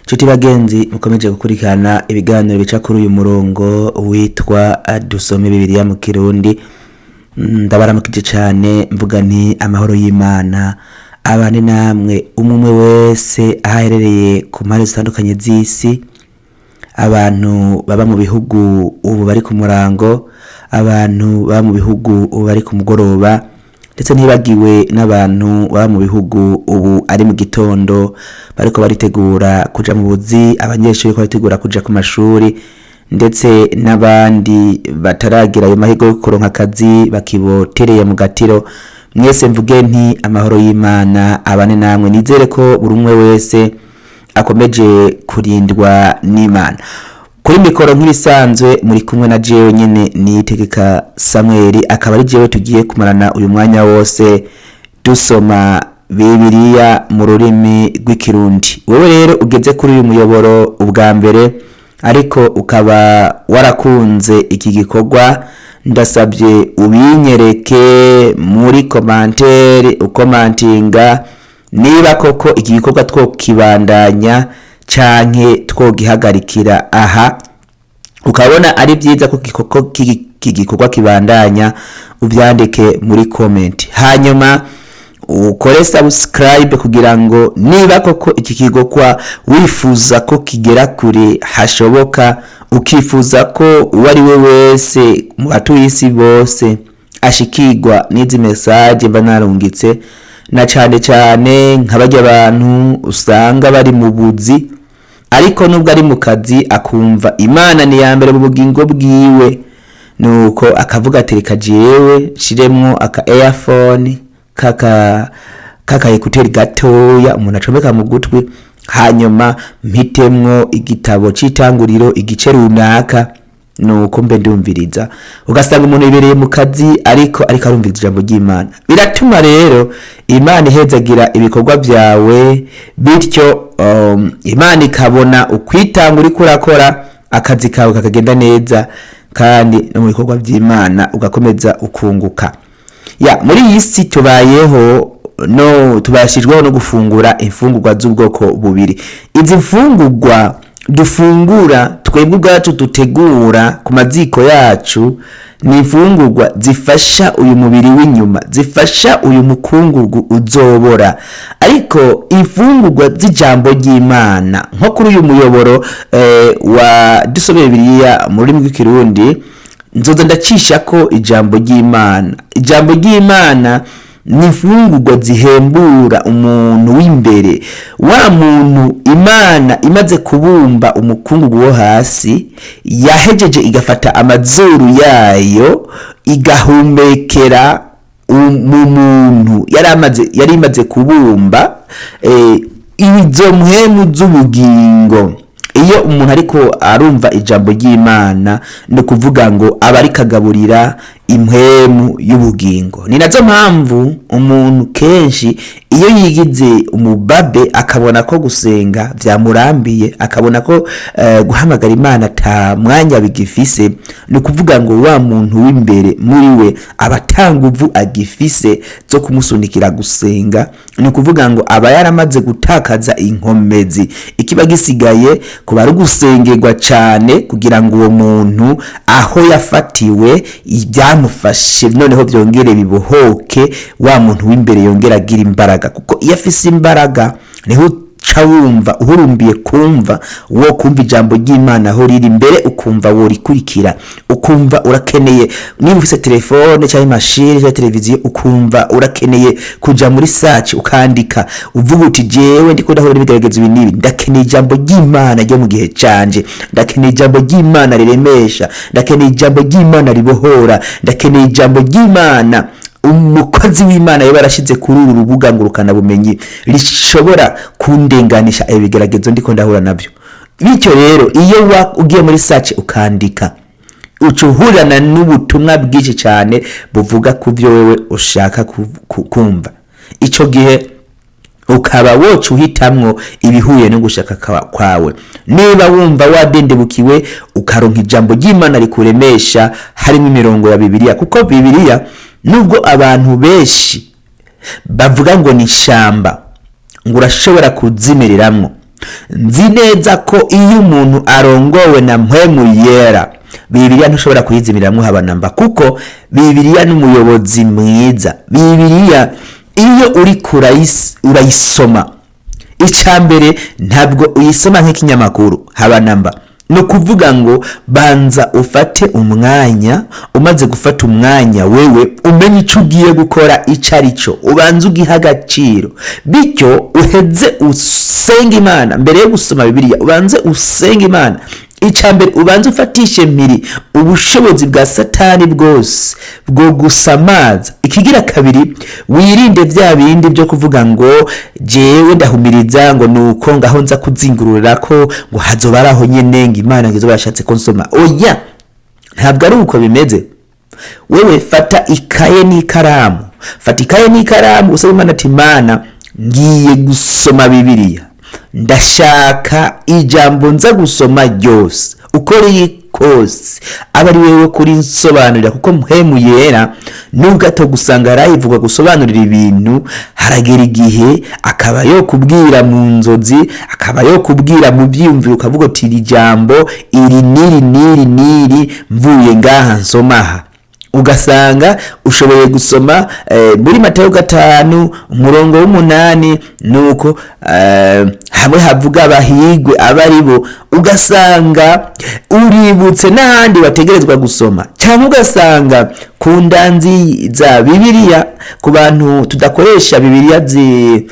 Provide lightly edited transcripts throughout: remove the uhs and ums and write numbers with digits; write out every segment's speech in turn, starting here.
Chuti bagenzi mukomeje gukurikirana ibiganiro bica kuri uyu murongo witwa dusome Bibiliya mu Kirundi. Ndabaramukije cyane mvuga nti amahoro y'Imana abane namwe umwe wese aherereye ku mpande zitandukanye z'isi, abantu baba mu bihugu ubu bari ku murango, abantu baba mu bihugu ubu bari ku mugoroba, ndetse ntibagiwe n'abantu baba mu bihugu ubu ari mu gitondo bariko baritegura kuja mu buzi, abanyeshuri ko baritegura kuja ku mashuri, ndetse n'abandi bataragira ayo mahirwe yo kuronka akazi bakibotereye mu gatiro. Mwese mvuge nti amahoro y'Imana abane namwe, nizere ko buri umwe wese akomeje kurindwa n'Imana. Kuri mikoro nk'ibisanzwe muri kumwe na jewe nyene Niyitegeka Samuel, akaba ari jewe tugiye kumarana uyu mwanya wose dusoma Bibiliya mu rurimi rw'ikirundi. Wewe rero ugeze kuri uyu muyoboro ubwa mbere ariko ukaba warakunze iki gikorwa, ndasabye ubinyereke muri commentaire ukomantinga niba koko iki gikorwa twokibandanya canke twogihagarikira aha. Ukabona ari byiza ko iki gikorwa kibandanya, ubyandike muri comment, hanyuma ukore subscribe kugira ngo niba koko iki gikorwa wifuza ko kigera kure hashoboka, ukifuza ko uwari we wese mu batuye isi bose ashikirwa n'izi message mba narungitse, na cyane nk'abajya abantu usanga bari mu buzi ariko nubwo ari mu kazi akumva Imana ni ya mbere mu bugingo bwiwe, nuko akavuga ati reka jewe shiremwo aka earphone kaka ekuteri gatoya umuntu acomeka mu gutwi, hanyuma mpitemwo igitabo c'itanguriro igice runaka, nuko mbe ndumviriza. Ugasanga umuntu ibereye mu kazi ariko arumviriza ijambo ry'Imana. Biratuma rero Imana ihezagira ibikorwa byawe, bityo Imana ikabona ukwitanga uri kurakora akazi kawe kakagenda neza, kandi no mu bikorwa by'Imana ugakomeza ukunguka. Muri iyi si tubayeho tubashijweho no gufungura imfungurwa z'ubwoko bubiri. Izi mfungurwa dufungura twebwe ubwacu dutegura ku maziko yacu ni imfungurwa zifasha uyu mubiri w'inyuma, zifasha uyu mukungugu uzobora. Ariko imfungurwa z'ijambo ry'Imana nko kuri uyu muyoboro wa dusome Bibiliya mu rurimi rw'ikirundi, nzoza ndacisha ko ijambo ry'Imana. Ijambo ry'Imana ni imfungurwa zihembura umuntu w'imbere, wa muntu Imana imaze kubumba umukungugu wo hasi, yahejeje igafata amazuru yayo igahumekera mu muntu yari imaze kubumba izo mpwemu z'ubugingo. Iyo umuntu ariko arumva ijambo ry'Imana no kuvuga ngo aba ari kagaburira impwemu y'ubugingo. Ni nazo mpamvu umuntu kenshi iyo yigize umubabe akabona ko gusenga byamurambiye, akabona ko guhamagara Imana ta mwanya bigifise, no kuvuga ngo wa muntu w'imbere muri we abatanga uvu agifise zo kumusunikira gusenga, no kuvuga ngo aba yaramaze gutakaza inkomezi. Ikiba gisigaye kuba ari gusengerwa cyane kugira ngo uwo muntu aho yafatiwe ibyamufashe noneho byongere bibohoke, wa muntu w'imbere yongera agira imbaraga. Kuko iyo afise imbaraga niho ca wumva uhurumbiye kumva wo kumva ijambo ry'Imana aho riri imbere, ukumva wo rikurikira, ukumva urakeneye. Niba ufise telefone cyangwa machine cyangwa televiziyo, ukumva urakeneye kuja muri search ukandika, uvuga uti jewe ndiko ndahora n'ibigeragezo binibi, ndakeneye ijambo ry'Imana ryo mu gihe canje, ndakeneye ijambo ry'Imana riremesha, ndakeneye ijambo ry'Imana ribohora, ndakeneye ijambo ry'Imana umukozi w'Imana yaba yarashize kuri uru rubuga ngurukana bumenyi rishobora kundenganisha ibigeragezo ndiko ndahura nabyo. Bityo rero iyo ugiye muri search ukandika, ucuhurana n'ubutumwa bwinshi cyane buvuga ku byo wewe ushaka kumva. Ico gihe ukaba wocu uhitamwo ibihuye no gushaka kwawe. Niba wumva wadendebukiwe ukaronka ijambo ry'Imana rikuremesha, harimo imirongo ya Bibiliya. Kuko Bibiliya nubwo abantu benshi bavuga ngo ni shamba, ngo urashobora kuzimiriramwo, nzi neza ko iyo umuntu arongowe na mpwemu yera, Bibiliya ntushobora kuyizimiramwo habanamba, kuko Bibiliya n'umuyobozi mwiza. Bibiliya iyo uri urayisoma, icambere ntabwo uyisoma nk'ikinyamakuru habanamba, no kuvuga ngo banza ufate umwanya, umaze gufata umwanya wewe umenye ico ugiye gukora ico arico, ubanza ugiha agaciro, bityo uheze usenga Imana mbere yo gusoma Bibiliya. Ubanze usenga Imana, icambere ubanze ufatishe mpiri ubushobozi bwa Satani bwose bwo gusamaza. Ikigira kabiri, wirinde vya bindi byo kuvuga ngo jewe ndahumiriza ngo nuko ngaho nza kuzingurura ko ngo hazobaraho nyene ngo Imana ngizo bashatse ko nsoma. Oya, ntabwo ari uko bimeze. Wewe fata ikaye n'ikaramu, usaba Imana ati Imana ngiye gusoma Bibiliya, ndashaka ijambo nza gusoma ryose uko riri kose aba ari wewe kuri nsobanurira, kuko mpwemu yera nubwo atogusanga arayivuga gusobanurira ibintu, haragera igihe akaba yo kubwira mu nzozi, akaba yo kubwira mu byiyumviro, ukavuga uti iri jambo iri niri mvuye ngaha nsomaha. Ugasanga ushoboye gusoma muri Matayo 5:8 nuko hamwe havuga abahigwe abaribo, ugasanga uributse n'ahandi bategerezwa gusoma. Cyangwa ugasanga ku ndanzi za Bibiliya, ku bantu tudakoresha Bibiliya ziri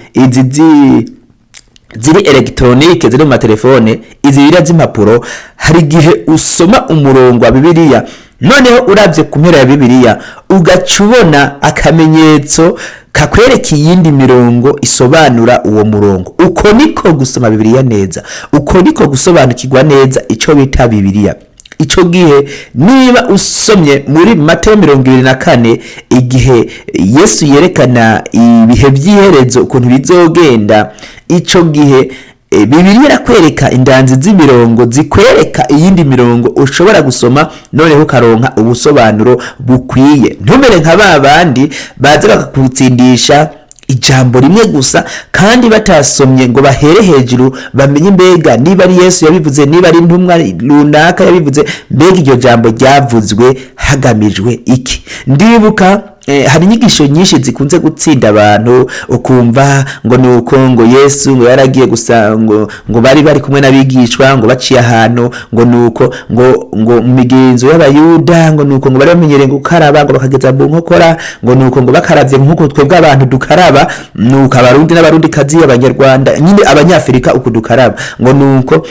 electronique, ziri mu matelefone, izi Bibiliya z'impapuro, hari gihe usoma umurongo wa Bibiliya, noneho uravye ku mpera ya Bibiliya ugacubona akamenyetso kakwereka iyindi mirongo isobanura uwo murongo. Uko niko gusoma Bibiliya neza, uko niko gusobanukirwa neza ico bita Bibiliya. Ico gihe niba usomye muri Matayo 24, igihe Yesu yerekana ibihe by'iherezo ukuntu bizogenda, ico gihe Bibiliya irakwereka indanzi z'imirongo zikwereka iyindi mirongo ushobora gusoma, noneho ukaronka ubusobanuro bukwiye. Ntumere nka babandi baza bakakutsindisha ijambo rimwe gusa kandi batasomye ngo bahere hejuru bamenye mbega niba ari Yesu yabivuze, niba ari intumwa runaka yabivuze, mbega iryo jambo ryavuzwe hagamijwe iki. Ndibuka hari inyigisho nyinshi zikunze gutsinda abantu, ukumva ngo nuko ngo Yesu ngo yaragiye gusa ngo bari kumwe n'abigishwa ngo baciye ahantu, ngo nuko ngo mu migenzo y'Abayuda, ngo nuko ngo bari bamenyereye gukaraba ngo bakageza mu nkokora, ngo nuko ngo bakaravye nkuko twebwe abantu dukaraba, nuko abarundi n'abarundi kazi, abanyarwanda nyine abanyafrika uko dukaraba, ngo nuko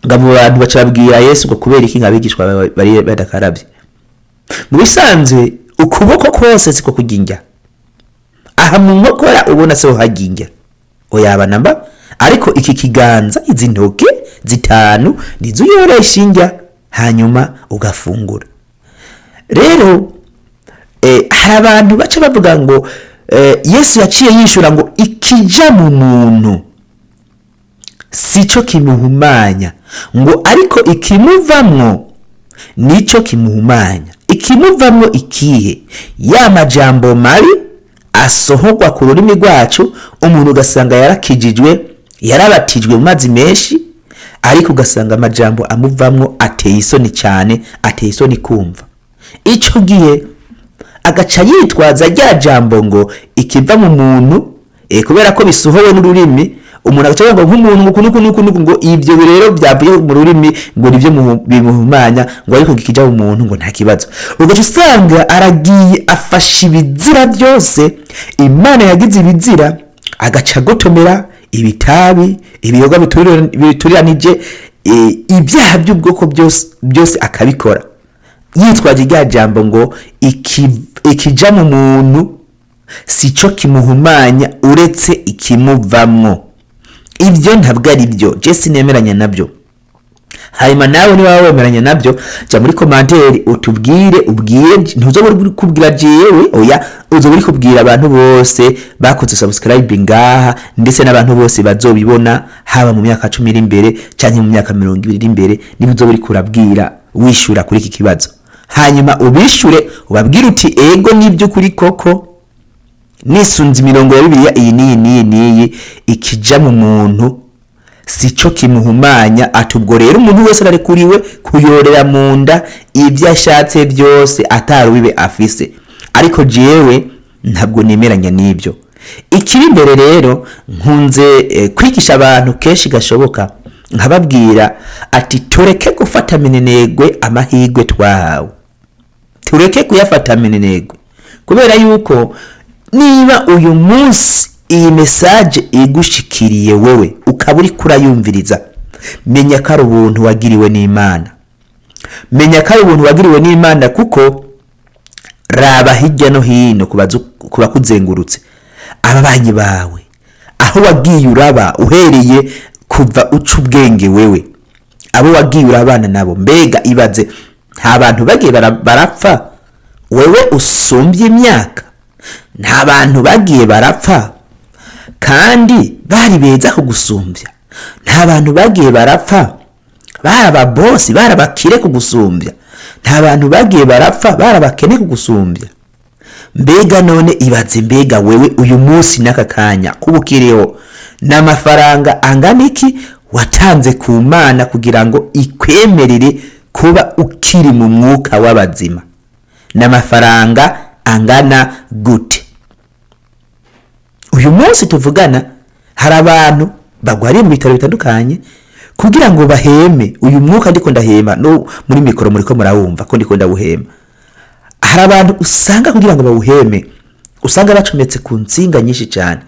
ngabo abantu bacabwira Yesu ngo kubera iki nk'abigishwa bari badakarabye. Mu bisanzwe ukuboko kose siko kuginja, aha mu nkokora ubona se haginja, oyaba namba, ariko iki kiganza, izi ntoke zitanu nizo yoresha injya, hanyuma ugafungura. Rero hari abantu baca bavuga ngo Yesu yaciye yishura ngo ikija mu muntu sico kimuhumanya, ngo ariko ikimuvamwo nico kimuhumanya. Ikimuvamwo ikihe? Ya majambo mabi asohorwa ku rurimi rwacu, umuntu ugasanga yarakijijwe, yarabatijwe mu mazi menshi, ariko ugasanga amajambo amuvamwo ateye isoni cyane, ateye isoni kumva. Ico gihe agaca yitwaza rya jambo ngo ikiva mu muntu, kubera ko bisohowe n'ururimi, umuntu agaca ngo nk'umuntu ngo ibyo rero byavuye mu rurimi ngo nivyo bimuhumanya, ngo ariko gikija mu muntu ngo nta kibazo. Ugaca usanga aragiye afasha ibizira byose Imana yagize ibizira, agaca gotomera ibitabi, ibiyoga bituriranije, ibyaha by'ubwoko byose akabikora, yitwaje rya jambo ngo ikija mu muntu sico kimuhumanya uretse ikimuvamwo. Ibyo ntabwo ari byo, je sinemeranya nabyo. Hanyuma nawe niba wemeranya nabyo, ja muri commentaire utubwire, ntuzoburi kubwira jewe, oya uzoburi kubwira abantu bose bakoze subscribe ngaha, ndetse n'abantu bose bazobibona, haba mu myaka 10 iri imbere canke mu myaka 20 iri imbere, niba uzoburi kurabwira wishura kuri iki kibazo. Hanyuma ubishure ubabwire uti ego nibyo kuri koko nisunze imirongo ya Bibiliya iyi niyi ikija mu muntu sico kimuhumanya. Ati ubwo rero umuntu wese ararekuriwe kuyorera mu nda ibyo ashatse byose atarubibe afise, ariko jewe ntabwo nemeranya n'ibyo. Ikiri imbere rero nkunze kwigisha abantu kenshi gashoboka, nkababwira ati tureke gufata minenegwe amahirwe twahawe, tureke kuyafata minenegwe, kubera yuko niba uyu munsi iyi message igushikiriye wewe ukaba uri kurayumviriza, menya ko ari ubuntu wagiriwe n'Imana, menya ko ari ubuntu wagiriwe n'Imana, kuko raba hirya no hino kuba kuzengurutse ababanyi bawe, aho wagiye uraba uhereye kuva uca ubwenge wewe, abo wagiye urabana nabo, mbega ibaze nta bantu bagiye barapfa wewe usumbye imyaka, nta bantu bagiye barapfa kandi bari beza kugusumbya, nta bantu bagiye barapfa barababosi barabakire kugusumbya, nta bantu bagiye barapfa barabakene kugusumbya. Mbega none ibaze, mbega wewe uyu munsi n'aka kanya kubukiriho n'amafaranga angana iki watanze ku Mana kugira ngo ikwemerere kuba ukiri mu mwuka w'abazima? N'amafaranga angana gute? Uyu munsi tuvugana hari abantu bagwariye mu bitaro bitandukanye kugira ngo baheme uyu mwuka ndiko ndahema, no muri mikoro muriko murawumva ko ndiko ndawuhema. Hari abantu usanga kugira ngo bawuheme usanga bacometse ku nsinga nyinshi cyane,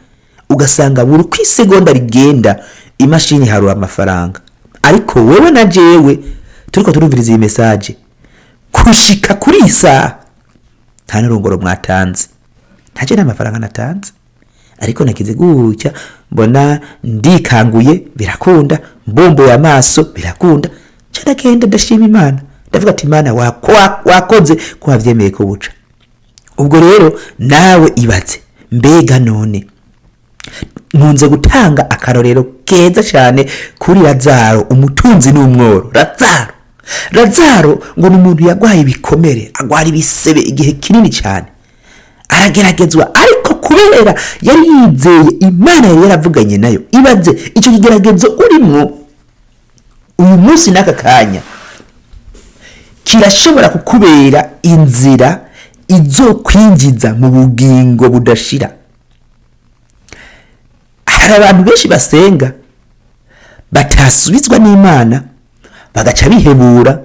ugasanga buri kwisegonda rigenda imashini harura amafaranga, ariko wewe na jewe turiko turumviriza iyi message kushika kuri isa nta n'urungoro mwatanze, ntaje n'amafaranga natanze, ariko nakize gutya mbona ndikanguye birakunda, mbomboye amaso birakunda, cyane kenda ndashima Imana, ndavuga ati Imana wakoze ko wavyemeye ko buca. Ubwo rero nawe ibaze, mbega none nkunze gutanga akarorero keza cyane kuri Lazaro, umutunzi n'umworo. Lazaro ngo ni umuntu yagwaye ibikomere, agwara ibisebe igihe kinini cyane, arageragezwa, ariko kubera yari yizeye Imana yari yaravuganye nayo. Ibaze icyo kigeragezo urimo uyu munsi n'aka kanya kirashobora kukubera inzira izokwinjiza mu bugingo budashira. Hari abantu benshi basenga batasubizwa n'Imana, bagaca bihebura,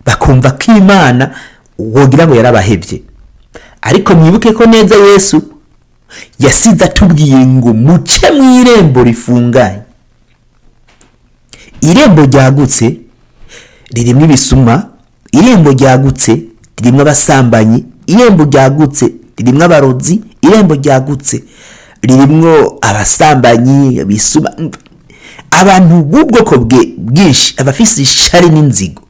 bakumva ko Imana wogira ngo yarabahevye. Ariko mwibuke ko neza Yesu yasize atubwiye ngo muce mu irembo rifunganye. Irembo ryagutse ririmo ibisuma, irembo ryagutse ririmo abasambanyi, irembo ryagutse ririmo abarozi, irembo ryagutse ririmo abasambanyi, bisuma, abantu b'ubwoko bwinshi, abafise ishari n'inzigo.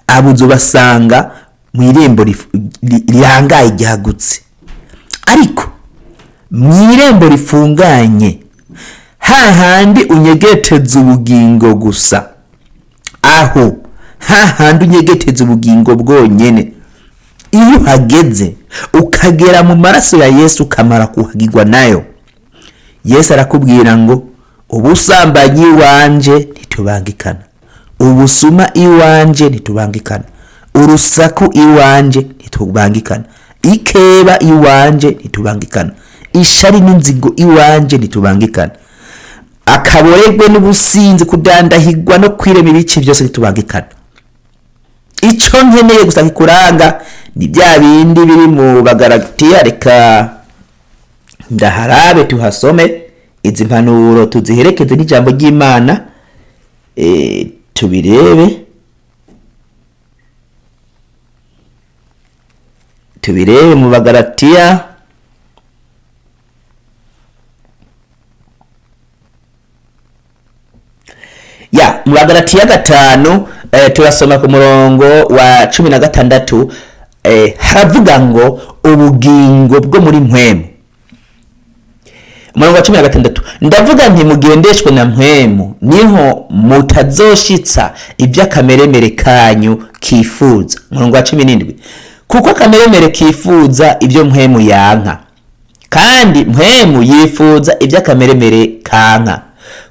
Abuzo basanga mu irembo rirangaye ryagutse, ariko mu irembo rifunganye hahandi unyegeteza ubugingo gusa, aho hahandi unyegeteza ubugingo bwonyene. Iyo hageze ukagera mu maraso ya Yesu ukamara kuhagirwa nayo, Yesu arakubwira ngo ubusambanyi wanje ntitubangikana, ubusuma iwanje ntitubangikana, urusaku iwanje ntitubangikana, ikeba iwanje ntitubangikana, ishari n'inzigo iwanje ntitubangikana, akaboregwe n'ubusinzi, kudandahigwa no kwirema ibice byose ntitubangikana. Ico nkeneye gusa kikuranga ni bya bindi biri mu Bagalatiya. Reka ndaharabe tuhasome izi mpanuro tuziherekeze n'ijambo ry'Imana, tubirebe mu Bagalatiya mu Bagalatiya 5 turasoma ku murongo wa 16. Haravuga ngo ubugingo bwo muri mpwemu. Umurongo wa 16, ndavuga nti mugendeshwe na mpwemu, niho mutazoshitsa ibyo akameremere kanyu kifuza. Umurongo wa 17, kuko akameremere kifuza ibyo mpwemu yanka, kandi mpwemu yifuza ibyo akameremere kanka.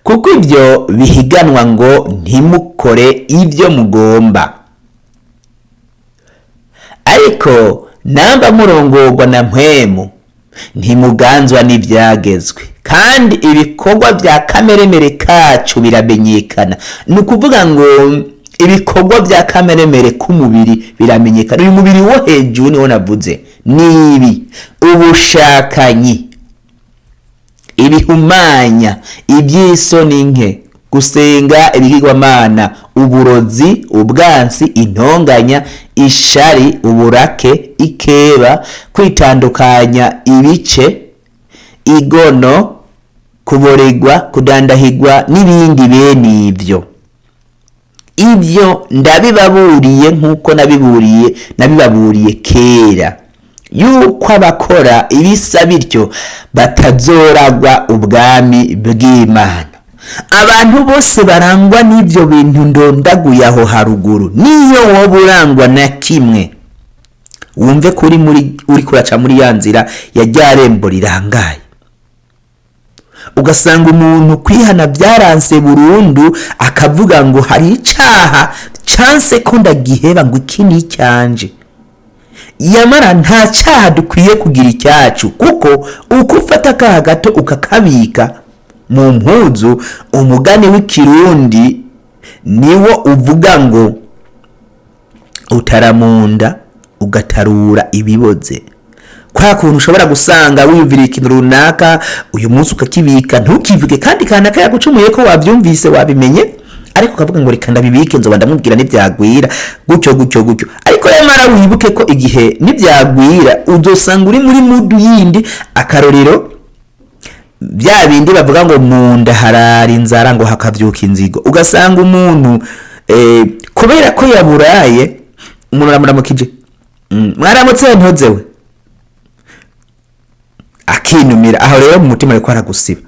kuko ibyo bihiganwa ngo ntimukore ibyo mugomba. Ariko namba murongorwa na mpwemu ntimuganzwa n'ibyagezwe, kandi ibikorwa bya kameremere kacu biramenyekana. Ni ukuvuga ngo ibikorwa bya kameremere k'umubiri biramenyekana. Uyu mubiri wo hejuru niwo navuze, nibi: ubushakanyi, ibihumanya, iby'isoni nke, gusenga ibigirwamana, uburozi, ubwansi, intonganya, ishari, uburake, ikeba, kwitandukanya ibice, igono, kuboregwa, kudandahigwa n'ibindi bene ibyo. Ibyo ndabibaburiye nk'uko nabibaburiye kera, yuko abakora ibisa bityo batazoragwa ubwami bw'Imana. Abantu bose barangwa n'ibyo bintu ndondaguye aho haruguru, niyo wowe urangwa na kimwe, wumve ko uri kuraca muri ya nzira ya rya rembo rirangaye, ugasanga umuntu kwihana byaranse burundu, akavuga ngo hari icaha canse ko ndagiheba, ngo iki ni icyanje. Yamara nta cyaha dukwiye kugira icyacu, kuko uko ufata akaha gato ukakabika mu mpuzu, umugani w'ikirundi niwo uvuga ngo utaramunda ugatarura ibiboze. Kwa kuntu ushobora gusanga wiyumvira ikintu runaka uyu munsi ukakibika ntukivuge, kandi kanaka yagucumuye ko wabyumvise wabimenye, ariko ukavuga ngo reka ndabibike nzoba ndamubwira nibyagwira gutyo. Ariko yamara wibuke ko igihe nibyagwira uzosanga uri muri mudu yindi. Akarorero, bya bindi bavuga ngo munda harara inzara ngo hakavyuka inzigo. Ugasanga umuntu kubera ko yaburaye, umuntu aramuramukije, mwaramutse ntozewe, akinumira aho. Rero mu mutima ariko aragusiba,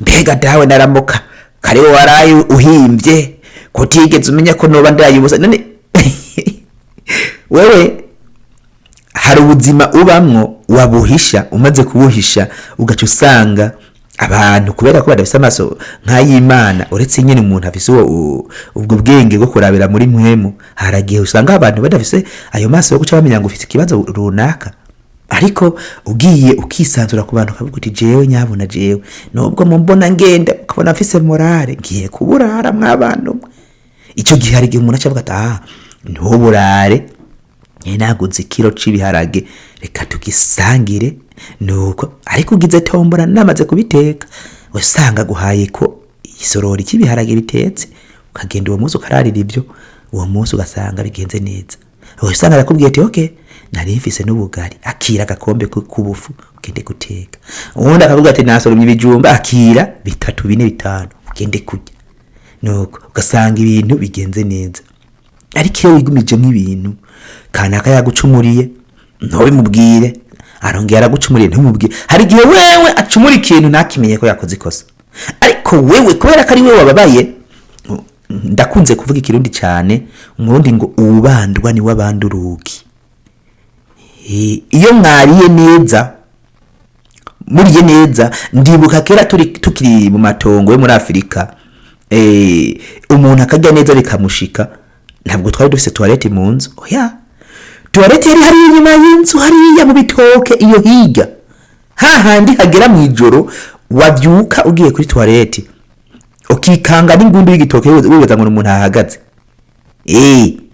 mbega dawe naramuka kare waraye uhimbye kutigeze umenya ko noba ndayibusa. None wewe hari ubuzima ubamwo wabuhisha, umaze kubuhisha ugaca usanga abantu kubera ko badafise amaso nk'ay'Imana, uretse nyine umuntu afise ubwo bwenge bwo kurabira muri mpwemu, haragiye usanga abantu badafise ayo maso yo guca bamenya ngo ufite ikibazo runaka. Ariko ugiye ukisanzura ku bantu ukavuga uti jewe nyabona jewe nubwo mumbona ngenda, ukabona afise morale, ngiye kuburara mw'abantu. Ico gihe hari igihe umuntu acavuga ati ntuburare, naguze ikiro c'ibiharage reka tugisangire. Nuko ariko ugize tombora namaze kubiteka, usanga guhaye ko isorori cy'ibiharage bitetse, ukagenda uwo munsi ukararira ibyo, uwo munsi ugasanga bigenze neza. Usanga arakubwiye ati okay, nari mfise n'ubugari, akira agakombe k'ubufu ugende guteka. Ubundi akavuga ati nasoromye ibijumba, akira 3 4 5 ugende kurya. Nuko ugasanga ibintu bigenze neza. Ariko iyo wigumije nk'ibintu kanaka yagucumuriye ntobimubwire, arongera aragucumuriye ntumubwire, hari igihe wewe acumura ikintu ntakimenye ko yakoze ikosa. Ariko wewe kubera ko ari wewe wababaye, ndakunze kuvuga ikirundi cyane, umurundi ngo ubandwa ni wabanduruki. Iyo mwariye neza, muriye neza, ndibuka kera tukiri mu matongo yo muri Afrika, umuntu akarya neza bikamushika, ntabwo twari dufise toilette mu nzu. Oya, toilette yari hari inyuma y'inzu, hariya mu bitoke iyo hirya. Hahandi hagera mu ijoro wabyuka ugiye kuri toilette ukikanga n'ingundu y'igitoke wibaza ngo umuntu ahagaze.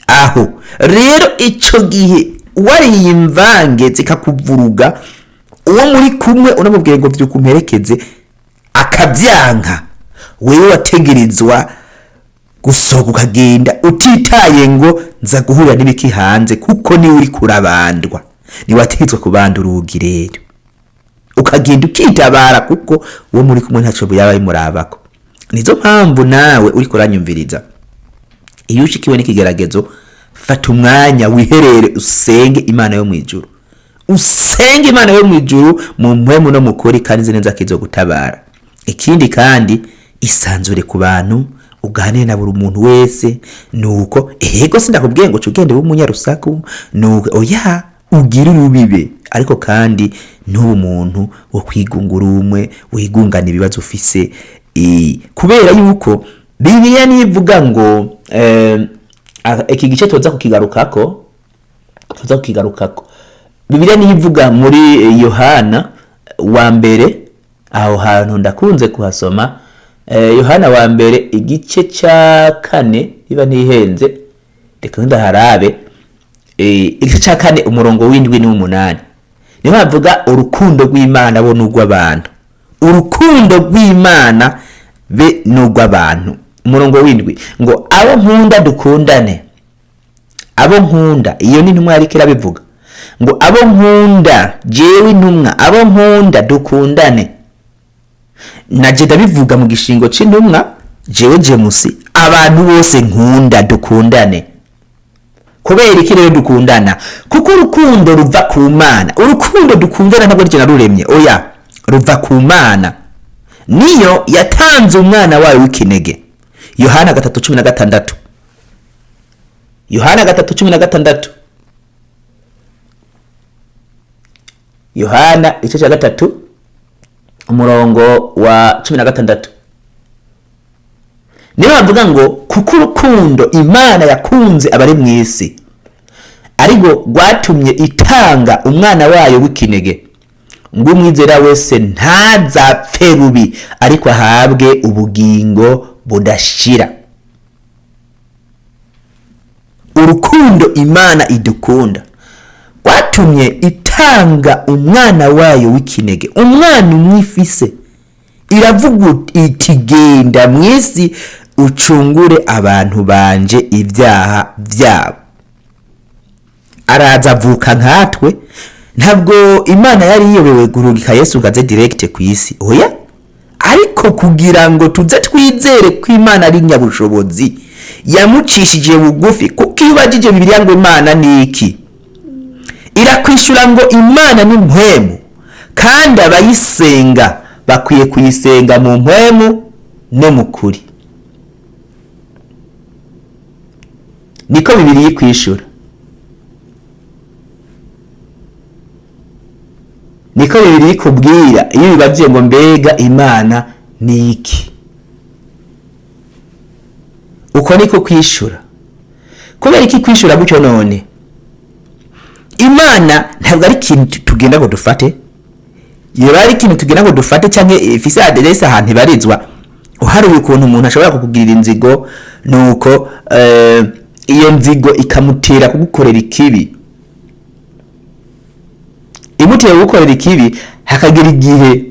Aho rero ico gihe wariye imvange zikakuvuruga, uwo muri kumwe unamubwiye ngo vyuka umperekeze akabyanka, wewe wategerezwa gusohoka ukagenda utitaye ngo nza guhura n'ibiki hanze, kuko ni uri kurabandwa, ni wategetswe kubanda urugi. Rero ukagenda ukitabara, kuko uwo muri kumwe ntaco yaba imurabako. Nizo mpamvu nawe uri kuranyumviriza, iyo ushikiwe n'ikigeragezo, fata umwanya wiherere usenge Imana yo mw'ijuru, usenge Imana yo mw'ijuru mu mpwemu no mukuri, kandi nzi neza kizo gutabara. Ikindi kandi isanzure ku bantu, uganire na buri umuntu wese. Nuko ego sindakubwiye ngo cugende w'umunyarusaku, nuko oya ugira urubibe, ariko kandi n'ubu muntu wo kwigungura umwe wigungana ibibazo ufise. kubera yuko Bibiliya nivuga ngo iki gice tuza kukigarukako Bibiliya nivuga muri Yohana wa mbere, aho hantu ndakunze kuhasoma, Yohana wa mbere igice cya 4 biba ntihenze, reka ndaharabe, igice cya 4 umurongo w'indwi n'umunani, niho havuga urukundo rw'Imana bo n'urw'abantu, urukundo rw'Imana be n'urw'abantu. Umurongo w'indwi ngo abo nkunda dukundane, abo nkunda, iyo ni intumwa yariko irabivuga ngo abo nkunda, jewe intumwa, abo nkunda dukundane. Naje ndabivuga mu gishingo c'intumwa, jewe James, abantu bose nkunda dukundane. Kubera iki rero dukundana? Kuko urukundo ruva ku Mana. Urukundo dukundana ntabwo ari naruremye, oya, ruva ku Mana, niyo yatanze umwana wayo w'ikinege. Yohana 3:16, Yohana 3:16, Yohana igice cya 3 umurongo wa 16, niyo bavuga ngo kuko urukundo Imana yakunze abari mu isi ariko rwatumye itanga umwana wayo w'ikinege, ngo umwizera wese ntazapfe rubi ariko ahabwe ubugingo budashira. Urukundo Imana idukunda rwatumye itanga umwana wayo w'ikinege. Umwana umwifise iravuga iti genda mwisi ucungure abantu banje ibyaha byabo. Araza avuka nkatwe, ntabwo Imana yari iyobewe gurugika Yesu gaze direct ku isi, oya, ariko kugira ngo tuze twizere ko Imana ari nyabushobozi yamucishije bugufi. Kuko iyo ubajije Bibiliya ngo Imana ni iki, irakwishura ngo Imana ni mpwemu, kandi abayisenga bakwiye kuyisenga mu mpwemu no mu kuri. Niko Bibiliya ikwishura, niko Bibiliya ikubwira iyo bibagiye ngo mbega Imana ni iki. Uko niko kwishura. Kubera iki kwishura gutyo none? Imana ntabwo ari ikintu tugenda ngo dufate, yaba ari ikintu tugenda ngo dufate cyangwa ifise aderesi ahantu ibarizwa. Uharuye ukuntu umuntu ashobora kukugirira inzigo, nuko iyo nzigo ikamutera kugukorera ikibi, imutera kugukorera ikibi, hakagira igihe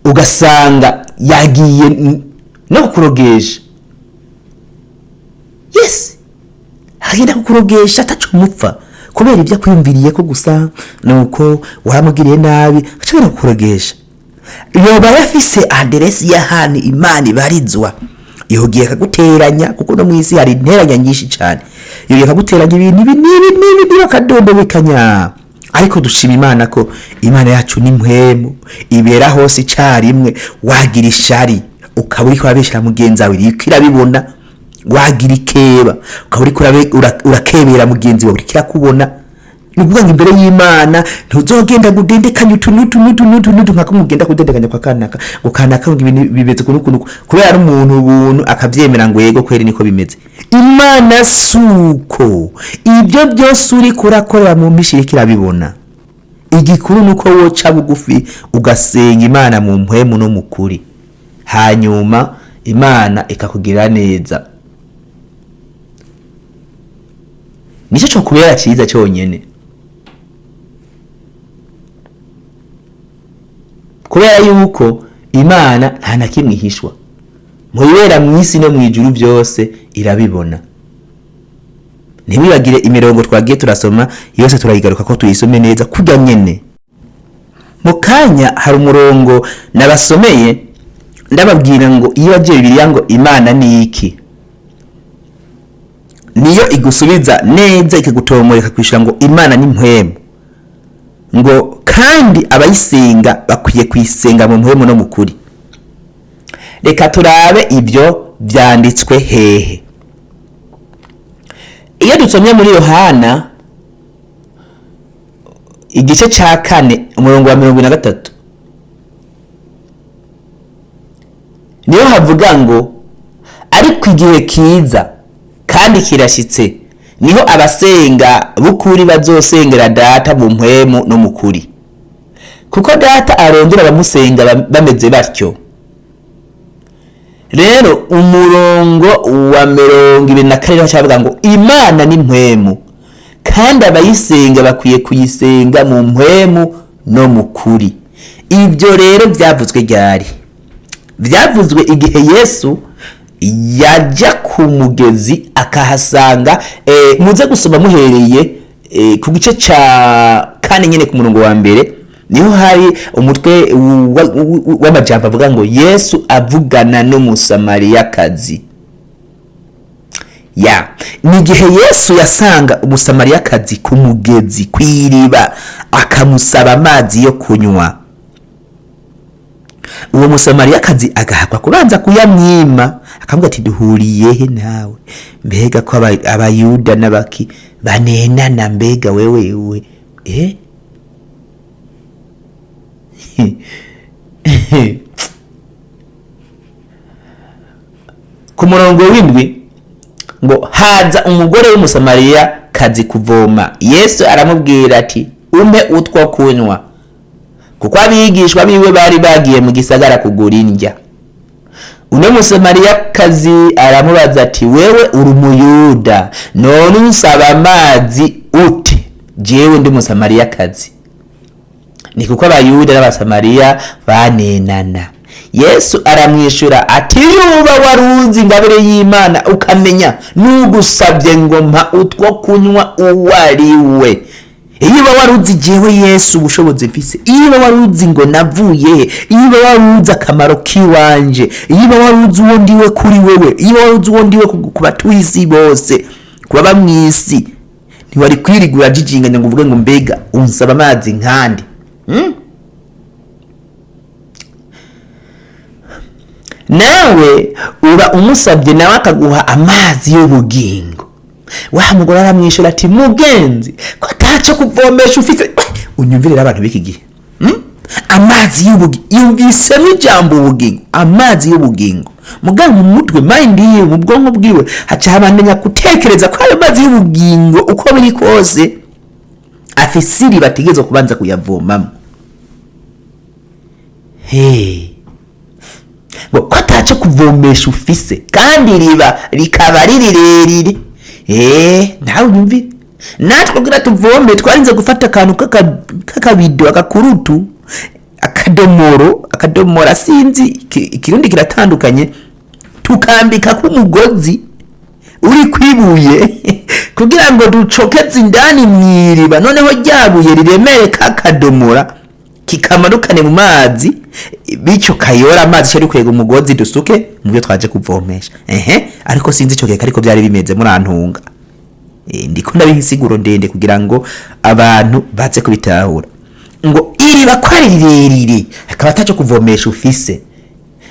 ugasanga yagiye no kukurogesha. Yes, hagenda kukurogesha ataco mupfa kubera ibyo akwiyumviriye ko gusa nuko waramugiriye nabi, ashobora kukurogesha. Yoba yafise aderesi y'ahantu Imana ibarizwa, yogiye kaguteranya, kuko no mwisi hari interanya nyinshi cyane. Yogiye kaguteranya ibintu niba kadondo bikanya. Ariko dushima Imana ko Imana yacu ni mpwemu, ibera hose icarimwe. Wagira ishari ukaburi ko abeshera mugenzi wawe irabibona, wagira ikeba ukaburi ko urakebera mugenzi wawe irakubona. Nukuvuga ngo imbere y'Imana ntuzogenda gudendekanya utuntu nkako mugenda kudendekanya kwa kanaka, ukanaka ngo ibintu bibeze kunukunuko kubera umuntu ubuntu akavyemera ngo yego kweri niko bimeze. Imana suko ibyo byose uri kurakorera mu mishiri kirabibona. Igikuru nuko woca bugufi ugasenga Imana mu mpwemu no mu kuri, hanyuma Imana ikakugirira neza. Nico cyo kubera cyiza cyonyene, kubera yuko Imana nta na kimwe ihishwa. Muyibera mwisi no mw'ijuru byose irabibona. Ntibibagire imirongo twagiye turasoma yose turayigaruka ko tuyisome neza kujya nyene. Mu kanya hari umurongo nabasomeye ndababwira ngo iyo bagiye Bibiliya ngo Imana ni iki, niyo igusubiza neza ikagutomoreka kwishura ngo Imana ni mpwemu, ngo kandi abayisenga bakwiye kuyisenga mu mpwemu no mu kuri. Reka turabe ibyo byanditswe hehe. Iyo dusomye muri Yohana igice cya 4 umurongo wa 23, niyo havuga ngo ariko igihe kiza kandi kirashitse niho abasenga b'ukuri bazosengera data mu mpwemu no mu kuri, kuko data arondera abamusenga bameze batyo. Rero umurongo wa 24 hacavuga ngo Imana ni mpwemu kandi abayisenga bakwiye kuyisenga mu mpwemu no mu kuri. Ibyo rero byavuzwe ryari? Byavuzwe igihe Yesu yajya ku mugezi akahasanga muze gusoma muhereye ku gice ca kane nyene ku murongo wa mbere, niho hari umutwe w'amajambo avuga ngo Yesu avugana n'umusamariyakazi. Ni gihe Yesu yasanga umusamariyakazi ku mugezi kw'iriba akamusaba amazi yo kunywa. Uwo musamariyakazi agahakwa kubanza kuyamwima, akavuga ati duhuriye he nawe? Mbega ko abayuda n'abaki banenana, mbega wewe ku murongo w'indwi ngo haza umugore w'umusamariya kazi kuvoma. Yesu aramubwira ati umpe utwo kunywa, kuko abigishwa biwe bari bagiye mu gisagara kugura indya. Uno musamariya kazi aramubaza ati wewe uri umuyuda none unsaba amazi ute jewe ndi musamariya kazi? Ni kuko abayuda n'abasamariya banenana. Yesu aramwishura ati yuba waruzi ingabire y'Imana ukamenya n'ugusabye ngo mpa utwo kunywa uwariwe. Iyo waruzi jewe Yesu ubushobozi mfise, iyo waruzi ngo navuye, iyo waruzi akamaro kiwanje, iyo waruzi uwo ndiwe kuri wewe, iyo waruzi uwo ndiwe ku batuisi bose, kuba mwisi, ntiwari kwirigura jijinganya ngo uvuge ngo mbega unsaba amazi nkandi. Nawe uba umusabye nawe akaguha amazi y'ubugingo. Wa mugore aramwishura ati mugenzi ko ataco kuvomesha ufite. Unyumvirira abantu biki gihe amazi y'ubugingo, yumvise n'ijambo ubugingo, amazi y'ubugingo. Mugabo mu mutwe mind yiwe, mu bwonko bwiwe haca habandanya gutekereza ko ayo mazi y'ubugingo uko biri kose afisiri bategezo kubanza kuyavomamo. Ngo ko ataco kuvomesha ufise kandi riba rikaba rirerire. Nawe unyumvire, natwe kugira tuvome twarinze gufata akantu kakabido akakurutu akadomora sinzi ikirundi kiratandukanye, tukambika k'umugozi uri kwibuye kugira ngo ducokeze indani mwiriba, noneho ryabuye riremere kakadomora kikamanukane mu mazi, bico kayora amazi cyo kwega umugozi dusuke mu byo twaje kuvomesha. Ariko sinzi cyo keka ariko byari bimeze murantunga. Ndiko ndabihisiguro ndende kugira ngo abantu baze kubitahura ngo iriba kwari rirerire akaba ataco kuvomesha ufise.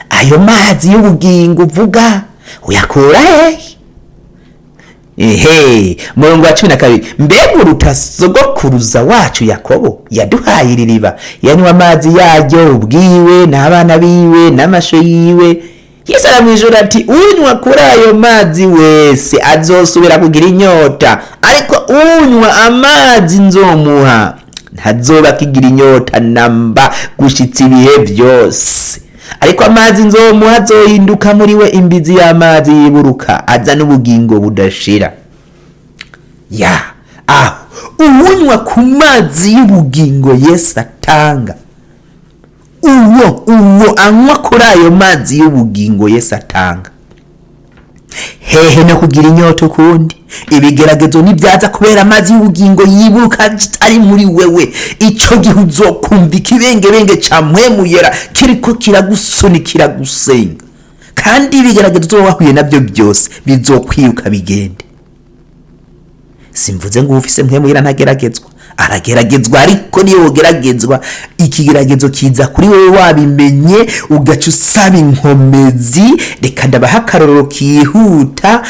Ayo mazi y'ubugingo uvuga uyakura murongo wa 12 mbega urutasogokuruza wacu Yakobo yaduhaye iririba yanywa amazi yaryo ubwiwe n'abana biwe n'amasho yiwe. Yesu aramwijura ati unywa kuri ayo mazi wese azosubira kugira inyota, ariko unywa amazi nzomuha ntazoba kigira inyota namba gushitsa ibihe byose. Ariko amazi nzomuha azohinduka muri we imbizi y'amazi yiburuka aza n'ubugingo budashira. Unywa ku mazi y'ubugingo Yesu atanga, uwo anywa kuri ayo mazi y'ubugingo Yesu atanga, hehe no kugira inyota ukundi. Ibigeragezo nibyaza kubera amazi y'ubugingo yiburuka ari muri wewe, ico gihe uzokumva ikibengebenge ca mpwemu yera kiriko kiragusunikira gusenga, kandi ibigeragezo wahuye nabyo byose bizokwiruka bigende. Simvuze ngo ufise mpwemu yera ntageragezwa, arageragezwa, ariko niyo ugeragezwa ikigeragezo kiza kuri wewe wabimenye ugaca usaba inkomezi. Reka ndabaha akarorero kihuta,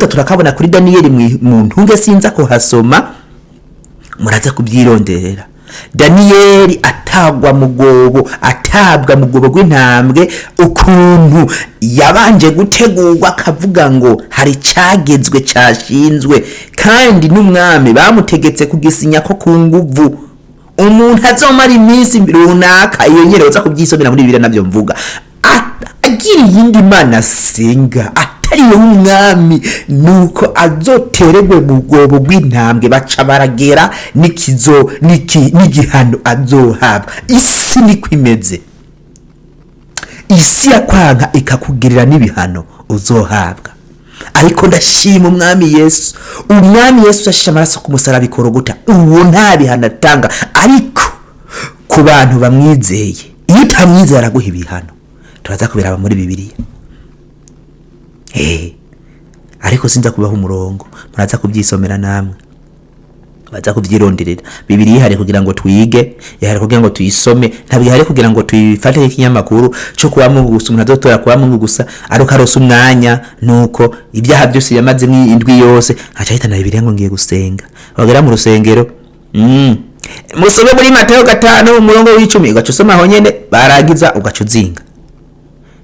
turakabona kuri Daniyeli mu ntunge sinza kuhasoma, muraza kubyironderera. Daniyeli atabwa mu rwobo rw'intambwe, ukuntu yabanje gutegurwa akavuga ngo hari cagezwe cashinzwe, kandi n'umwami bamutegetse kugisinya ko ku nguvu umuntu azomara iminsi runaka. Iyo nyene uza kubyisomera muri Bibiliya navyo mvuga, agira iyindi mana asenga atari we w'umwami, nuko azoteregwe mu rwobo rw'intambwe, baca baragera n'igihano azohabwa. Isi niko imeze, isi yakwanka ikakugirira n'ibihano uzohabwa. Ariko ndashima umwami Yesu ashisha amaraso ku musaraba ikoroguta, uwo nta bihano atanga. Ariko ku bantu bamwizeye, iyo utamwizeye araguha ibihano. Turaza kubiraba muri Bibiliya. Ariko sinza kubaho umurongo, muraza kubyisomera namwe, baza kubyironderera. Bibiliya ihari kugira ngo twige, ihari kugira ngo tuyisome, ntabwo ihari kugira ngo tuyifate ikinyamakuru cyo kuba gusa umuntu azotora kuba gusa ariko arose umwanya. Nuko ibyaha byose yamaze indwi yose aca ahitana Bibiliya ngo ngiye gusenga. Bagera mu rusengero, musome muri Matayo 5 umurongo w'10, ugaca usoma aho nyene, baragiza ugaca uzinga.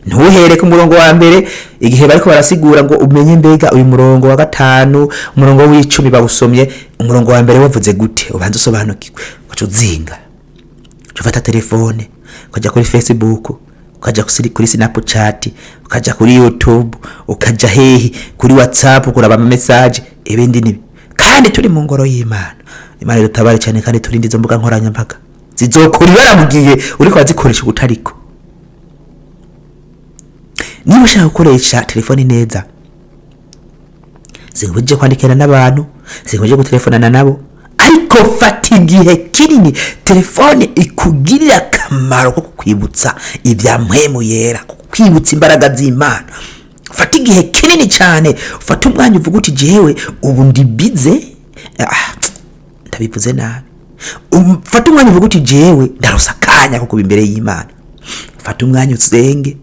Ntuhere ku murongo wa mbere igihe bariko barasigura ngo umenye mbega uyu murongo wa 5 umurongo w'10 bawusomye umurongo wa mbere wavuze gute, ubanza usobanukirwe. Ugaca uzinga, ufata telefone ukaja kuri Facebook, ukaja kuri Snapchat, ukaja kuri YouTube, ukaja hehe kuri WhatsApp kuraba ama message ibindi nibi. Kandi turi mu ngoro y'Imana. Imana irutabare cyane, kandi turindi zo mbuga nkoranyambaga zizokora baramugiye uriko bazikoresha ubutariko. Niba ushaka gukoresha telefoni neza, zinguje kwandikana n'abantu, zinguje gutelefonana nabo, ariko fata igihe kinini telefone ikugirira akamaro ko kukwibutsa ibya mpwemu yera, kukwibutsa imbaraga z'Imana. Fata igihe kinini cyane, ufata umwanya uvuga uti jewe ubu ndi bize, ndabivuze nabi. Fata umwanya uvuga uti jewe ndarosa kanya ko kuba imbere y'Imana. Fata umwanya usenge.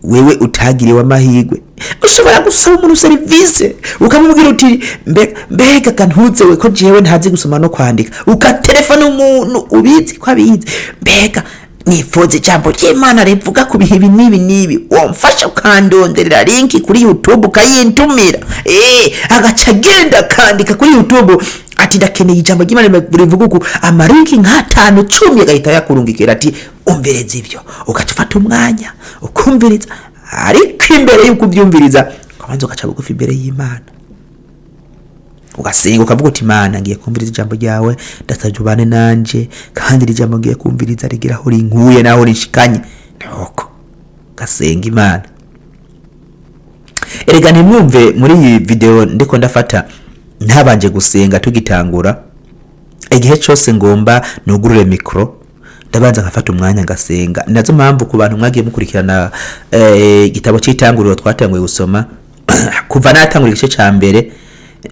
Wewe utagiriwe amahirwe, ushobora gusaba umuntu service ukamubwira uti mbega kantuze we ko jewe ntazi gusoma no kwandika, ukatelefona umuntu ubizi ko abizi, mbega nifuza ijambo ry'Imana rivuga ku bihe nibi, wamfasha ukandonderera link kuri YouTube ukayintumira, agaca agenda kandika kuri YouTube ati ndakeneye ijambo ry'Imana rivuga ku amarinki nka 5-10, agahita yakurungikira ati umvireze ivyo. Ugaca ufata umwanya ukumviriza, ariko imbere yuko ubyumviriza kabanza ugaca bugufi imbere y'Imana, ugasenga ukavuga uti Imana ngiye kumviriza ijambo ryawe, ndasabye ubane nanje, kandi iri jambo ngiye kumviriza rigira aho rinkuye naho rinshikanye. Nuko gasenga Imana. Erega ntimwumve muri iyi video ndiko ndafata ntabanje gusenga tugitangura. Igihe cyose ngomba nugurure mikro, ndabanza nkafata umwanya ngasenga. Nazo mpamvu ku bantu mwagiye mukurikirana igitabo cy'itanguriro twatanguye gusoma kuva natangura igice ca mbere,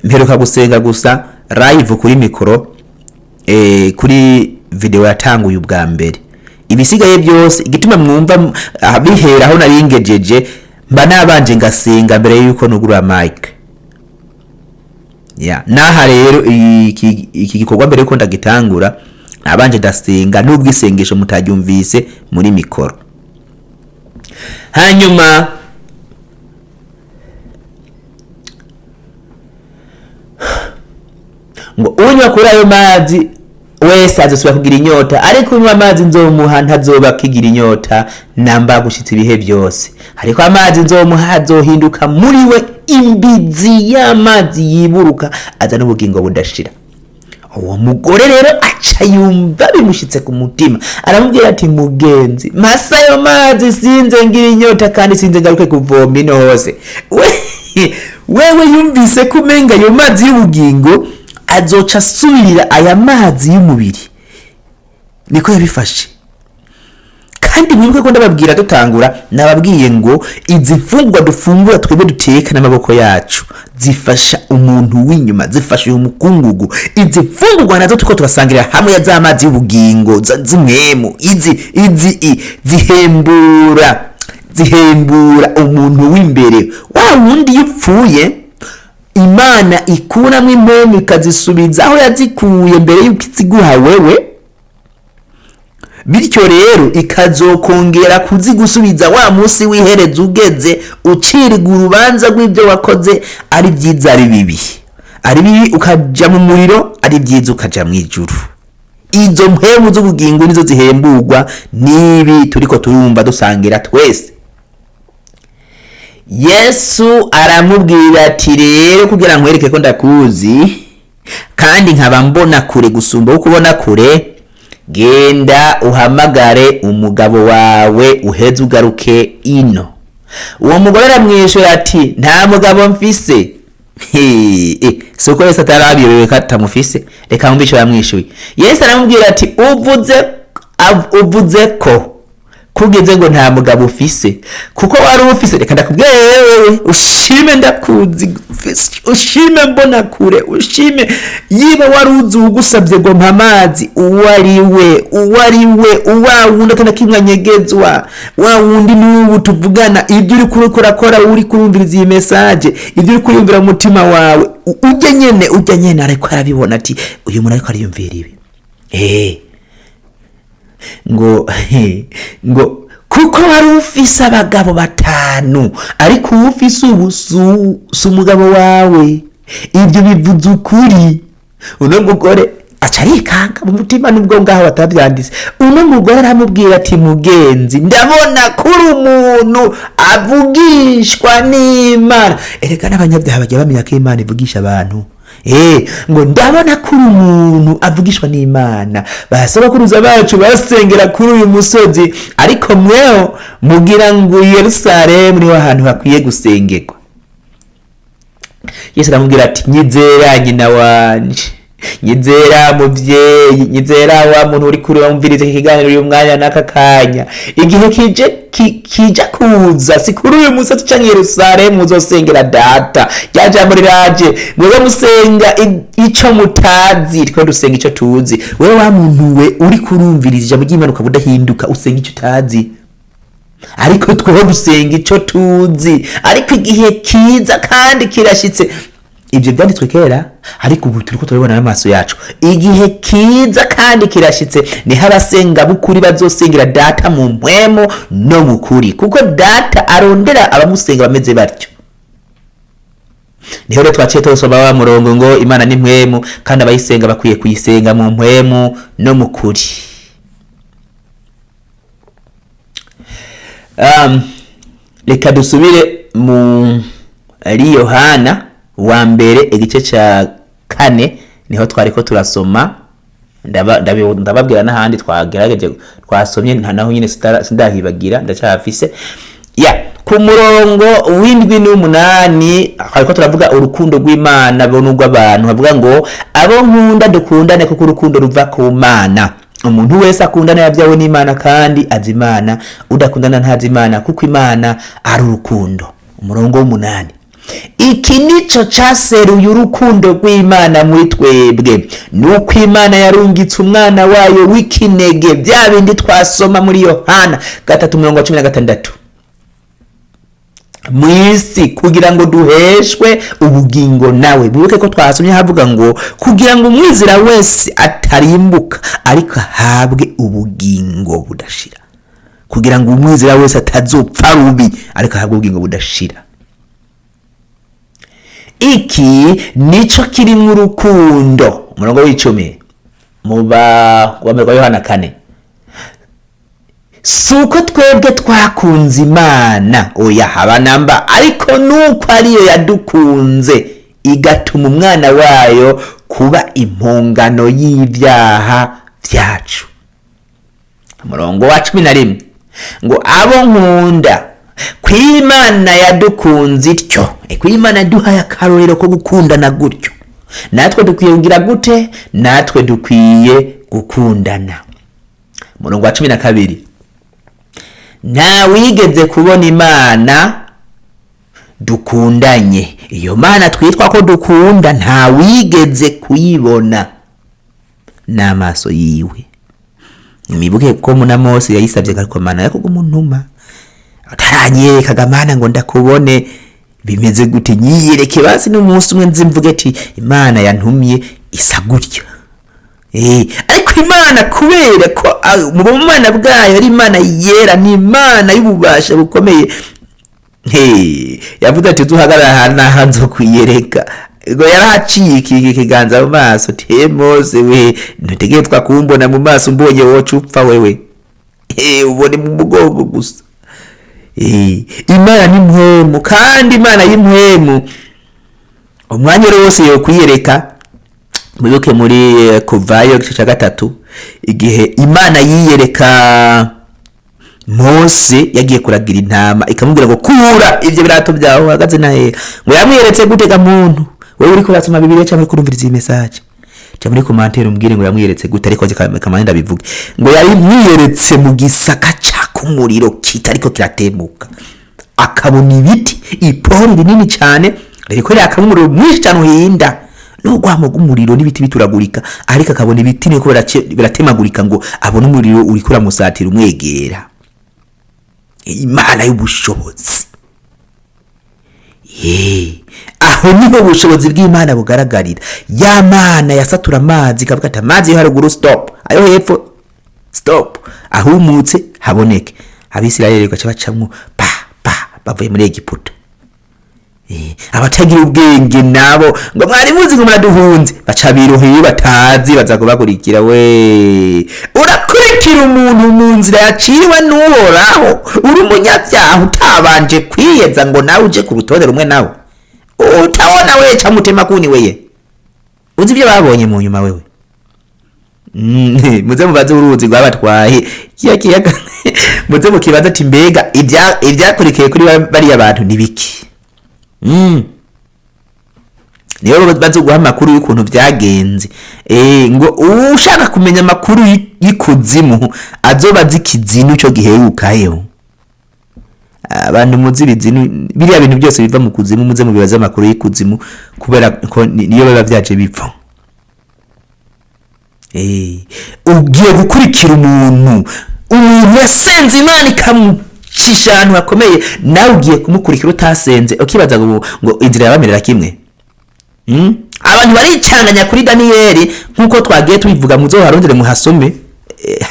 mperuka gusenga gusa live kuri mikro kuri video yatanguye ubwa mbere. Ibisigaye byose igituma mwumva bihera aho naringejeje, mba nabanje ngasenga mbere yuko nugurura mic. Naha rero iki gikorwa mbere yuko ndagitangura nabanje ndasenga, nubwo isengesho mutaryumvise muri mikoro. Hanyuma ngo unywa kuri ayo mazi wese azosubira kugira inyota, ariko unywa amazi nzomuha ntazoba kigira inyota namba gushitsa ibihe byose. Ariko amazi nzomuha azohinduka muri we imbizi y'amazi yiburuka, aza n'ubugingo budashira. Uwo mugore rero aca yumva bimushitse ku mutima, aramubwira ati mugenzi, masa yo mazi sinze ngira inyota, kandi sinze ngaruke kuvoma ino hose. Wewe yumvise kumenga yo mazi y'ubugingo azoca subirira aya mazi y'umubiri. Niko yabifashe. Kandi mwibuke ko ndababwira dutangura, nababwiye ngo izi mfungwa dufungura twebwe duteka n'amaboko yacu zifasha umuntu w'inyuma, zifasha uyu mukungugu. Izi mfungwa nazo tuko turasangira hamwe ya za mazi y'ubugingo zimwemu, izi zihembura umuntu w'imbere. Wa wundi yipfuye Imana ikunamwe impemu ikazisubiza aho yazikuye mbere yuko iziguha wewe. bityo rero ikazokongera kuzigusubiza wa munsi w'iherezo ugeze, ucirwa urubanza rw'ibyo wakoze, ari byiza ari bibi, ari bibi ukaja mu muriro, ari byiza ukaja mw'ijuru. Izo mpemu z'ubugingo nizo zihemburwa nibi turiko turumva dusangira twese. Yesu aramubwira ati rero kugira nkwereke ko ndakuzi kandi nkaba mbona kure gusumba uko ubona kure, genda uhamagare umugabo wawe uheze ugaruke ino. Uwo mugore aramwishura ati nta mugabo mfise. Soko Yesu atarabiyobewe ko atamufise, reka mbisho yamwishuye. Yesu aramubwira ati uvuze ko kugeze ngo nta mugabo ufise, kuko wari ufise, reka ndakubwira wewe ushime ndakuzi, ushime mbona kure, ushime yiba wari uzi ugusabye ngo mpa amazi, uwariwe uwa wundi atana kimwe nyegezwa, wa wundi n'ubu tuvugana, ibyo uri kurakora, uri kurumviriza iyi message, ibyo uri kurumvira mu mutima wawe, ujya nyene ariko arabibona ati uyu muntu ariko ariyumvira ibi. ngo kuko wari ufise abagabo 5 ariko ufise ubusu umugabo wawe, ibyo bivuze ukuri. Uno mugore acarikanga mu mutima nubwo ngaho batabyanditse. Uno mugore aramubwira ati mugenzi, ndabona kuri umuntu avugishwa n'Imana. Ereka n'abanyabyaha bajya bamenya ko Imana ivugisha abantu. Ngo ndabona kuri umuntu avugishwa n'Imana. Basobakuruza bacu basengera kuri uyu musozi, ariko mweho mugira ngo Yerusalemu niho ahantu hakwiye gusengerwa. Yesu aramubwira ati nyizera nyina wanje, nyizera muvyeyi, nyizera wa muntu uri kuri wumviriza ikiganiro uyu mwanya n'aka kanya, igihe kija kuza si kuri uyu musozi canke Yerusalemu uzosengera data. Rya jambo riraje, mwewe musenga ico mutazi, tiko dusenga ico tuzi. Wewe wa muntu we uri kurumviriza ijambo ry'Imana ukabudahinduka, usenga ico utazi. Ariko tweho dusenga ico tuzi, ariko igihe kiza kandi kirashitse. Ibyo byanditswe kera, ariko ubu turiko turabona n'amaso yacu. Igihe kiza kandi kirashitse, ni abasenga bukuri bazosengera data mu mpwemo no mu kuri, kuko data arondera abamusenga bameze batyo. Niho rero twaciye tosoma wa murongo ngo Imana ni mpwemu kandi abayisenga bakwiye kuyisenga mu mpwemu no mu kuri. Reka dusubire mu Yohana wa mbere igice ca 4, niho twariko turasoma. Ndababwira n'ahandi twagerageje twasomye naho nyine sindahibagira, ndacafise ku murongo w'indwi n'umunani. Ariko turavuga urukundo rw'Imana n'urwo abantu, bavuga ngo abo nkunda dukundane kuko urukundo ruva ku Mana. Umuntu wese akundana yabyawe n'Imana kandi azi Imana, udakundana ntazi Imana kuko Imana ari urukundo. Umurongo w'8, iki nico caseruye urukundo rw'Imana muri twebwe, nuko Imana yarungitse umwana wayo w'ikinege, bya bindi twasoma muri Yohana 3:16, mwisi kugira ngo duheshwe ubugingo nawe. Bibuke ko twasomye havuga ngo kugira ngo umwizera wese atarimbuka ariko ahabwe ubugingo budashira, kugira ngo umwizera wese atazopfa rubi ariko ahabwe ubugingo budashira. Iki nico kiri mu rukundo. Umurongo w'10 muba wa Yohana 4, suko twebwe twakunze Imana, oya haba namba, ariko nuko ariyo yadukunze igatuma umwana wayo kuba impongano y'ibyaha byacu. Umurongo wa 11 ngo abo nkunda kw'Imana yadukunze ityo, kw'Imana duhaye akarorero ko gukundana gutyo, natwe dukwiye kugira gute? Natwe dukwiye gukundana. Umurongo wa 12, nta wigeze kubona Imana dukundanye. Iyo Mana twitwa ko dukunda nta wigeze kuyibona n'amaso yiwe. Nibuke ko muna Mose yayisabye ariko Mana yako gumuntu ataranyereka Mana ngo ndakubone bimeze gute, nyiyereke basi n'umunsi umwe nzimvuge ati Imana yantumye isa gutyo. ariko imana kubera ko mu bumana bwayo ari imana yera, ni imana y'ububasha bukomeye, yavuze ati duhagarara ahantu hanze kwiyereka ngo yarahaciye ikiganza mu maso, Mose we ntutegeye twakumbona mu maso mbonye woca upfa wewe, ubone mu mugongo gusa. Imana ni mpwemu, kandi imana y'impwemu umwanya wose yo kwiyereka. Mwibuke muri Kuvayo igice cya 3 igihe imana yiyereka Mose yagiye kuragira intama, ikamubwira ngo kura ivyo birato byawe uhagaze nahe, ngo yamwiyeretse gutega muntu. Wewe uriko urasoma Bibiliya cyangwa uriko urumviriza iyi message cyangwa muri commentaire umbwire ngo yamwiyeretse gute, ariko kamanda bivuge ngo yari mwiyeretse mu gisaka cyakumuriro kitariko kiratemuka, akabona ibiti, ipori rinini cyane riko yakamumuriro mwinshi cyane uhinda n'ugwamo gumuriro n'ibiti bituragurika, ariko akabona ibiti niko biratemagurika ngo abone umuriro uri kura musatira umwegera. Imana y'ubushobozi, aho niho ubushobozi bw'Imana bugaragarira. Ya mana yasatura amazi ikavuga ati amazi yo haruguru stop, ayo hepfo stop, ahumutse haboneke. Abisirayeli gacha bacamwo bavuye muri Egiputa. Abatagira ubwenge nabo ngo mwari muzi ngo muraduhunze, baca biroheye batazi baza kubakurikira. We urakurikira umuntu mu nzira yaciwe n'uhoraho, uri umunyabyaha utabanje kwiyeza ngo nawe uje ku rutonde rumwe nawe, utabona we ca mutema kuni weye, uzi ibyo babonye mu nyuma wewe. Muze mubaze uruzi rwabatwaye kiyaga muze mukibaza ati mbega ibyakurikiye kuri bari abantu nibiki. Niyo bazo guha amakuru y'ukuntu byagenze. Ngo ushaka kumenya amakuru y'ikuzimu azoba zikizinu cyo giherukayo. Abantu muzi bizinu biriya bintu byose biva mu kuzimu, muze mubibaza amakuru y'ikuzimu kubera ko niyo baba byaje bipfa. Ugiye gukurikira umuntu yasenze Imana ikamucisha ahantu hakomeye, nawe ugiye kumukurikira utasenze ukibaza ngo inzira yabamerera kimwe. Abantu baricanganya kuri Daniyeli nkuko twagiye tubivuga, muzo harondere muhasome.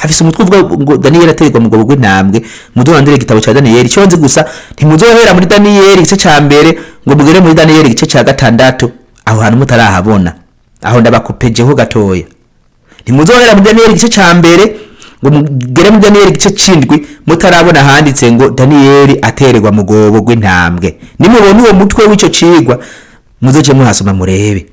Hafise umutwe uvuga ngo Daniyeli aterwa mu gobo gw'intambwe, muzo handire igitabo cya Daniyeli cyonze gusa ntimuzohera muri Daniyeli igice cya mbere ngo mugere muri Daniyeli igice cya 6, aho hantu mutarahabona, aho ndabakupejeho gatoya. Ntimuzohera muri Daniyeli igice cya mbere ngo mugere muri Daniyeli igice cy'indwi mutarabona handitse ngo Daniyeli aterwa mu gobo gw'intambwe. Nimubona uwo mutwe w'icyo cigwa muzoje muhasoma murebe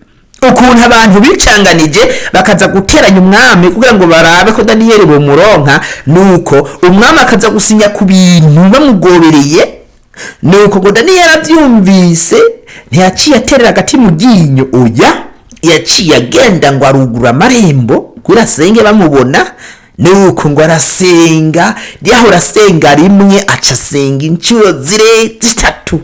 ukuntu abantu bicanganije bakaza guteranya umwami kugira ngo barabe ko Daniyeli bo muronka, nuko umwami akaza gusinya ku bintu bamugobereye. Nuko ngo Daniyeli abyumvise ntiyaciye aterera agati mu ginyo, oya yaciye agenda ngo arugura amarembo kuri asenge bamubona. Nuko ngo arasenga, yahora asenga rimwe aca asenga inshuro zitatu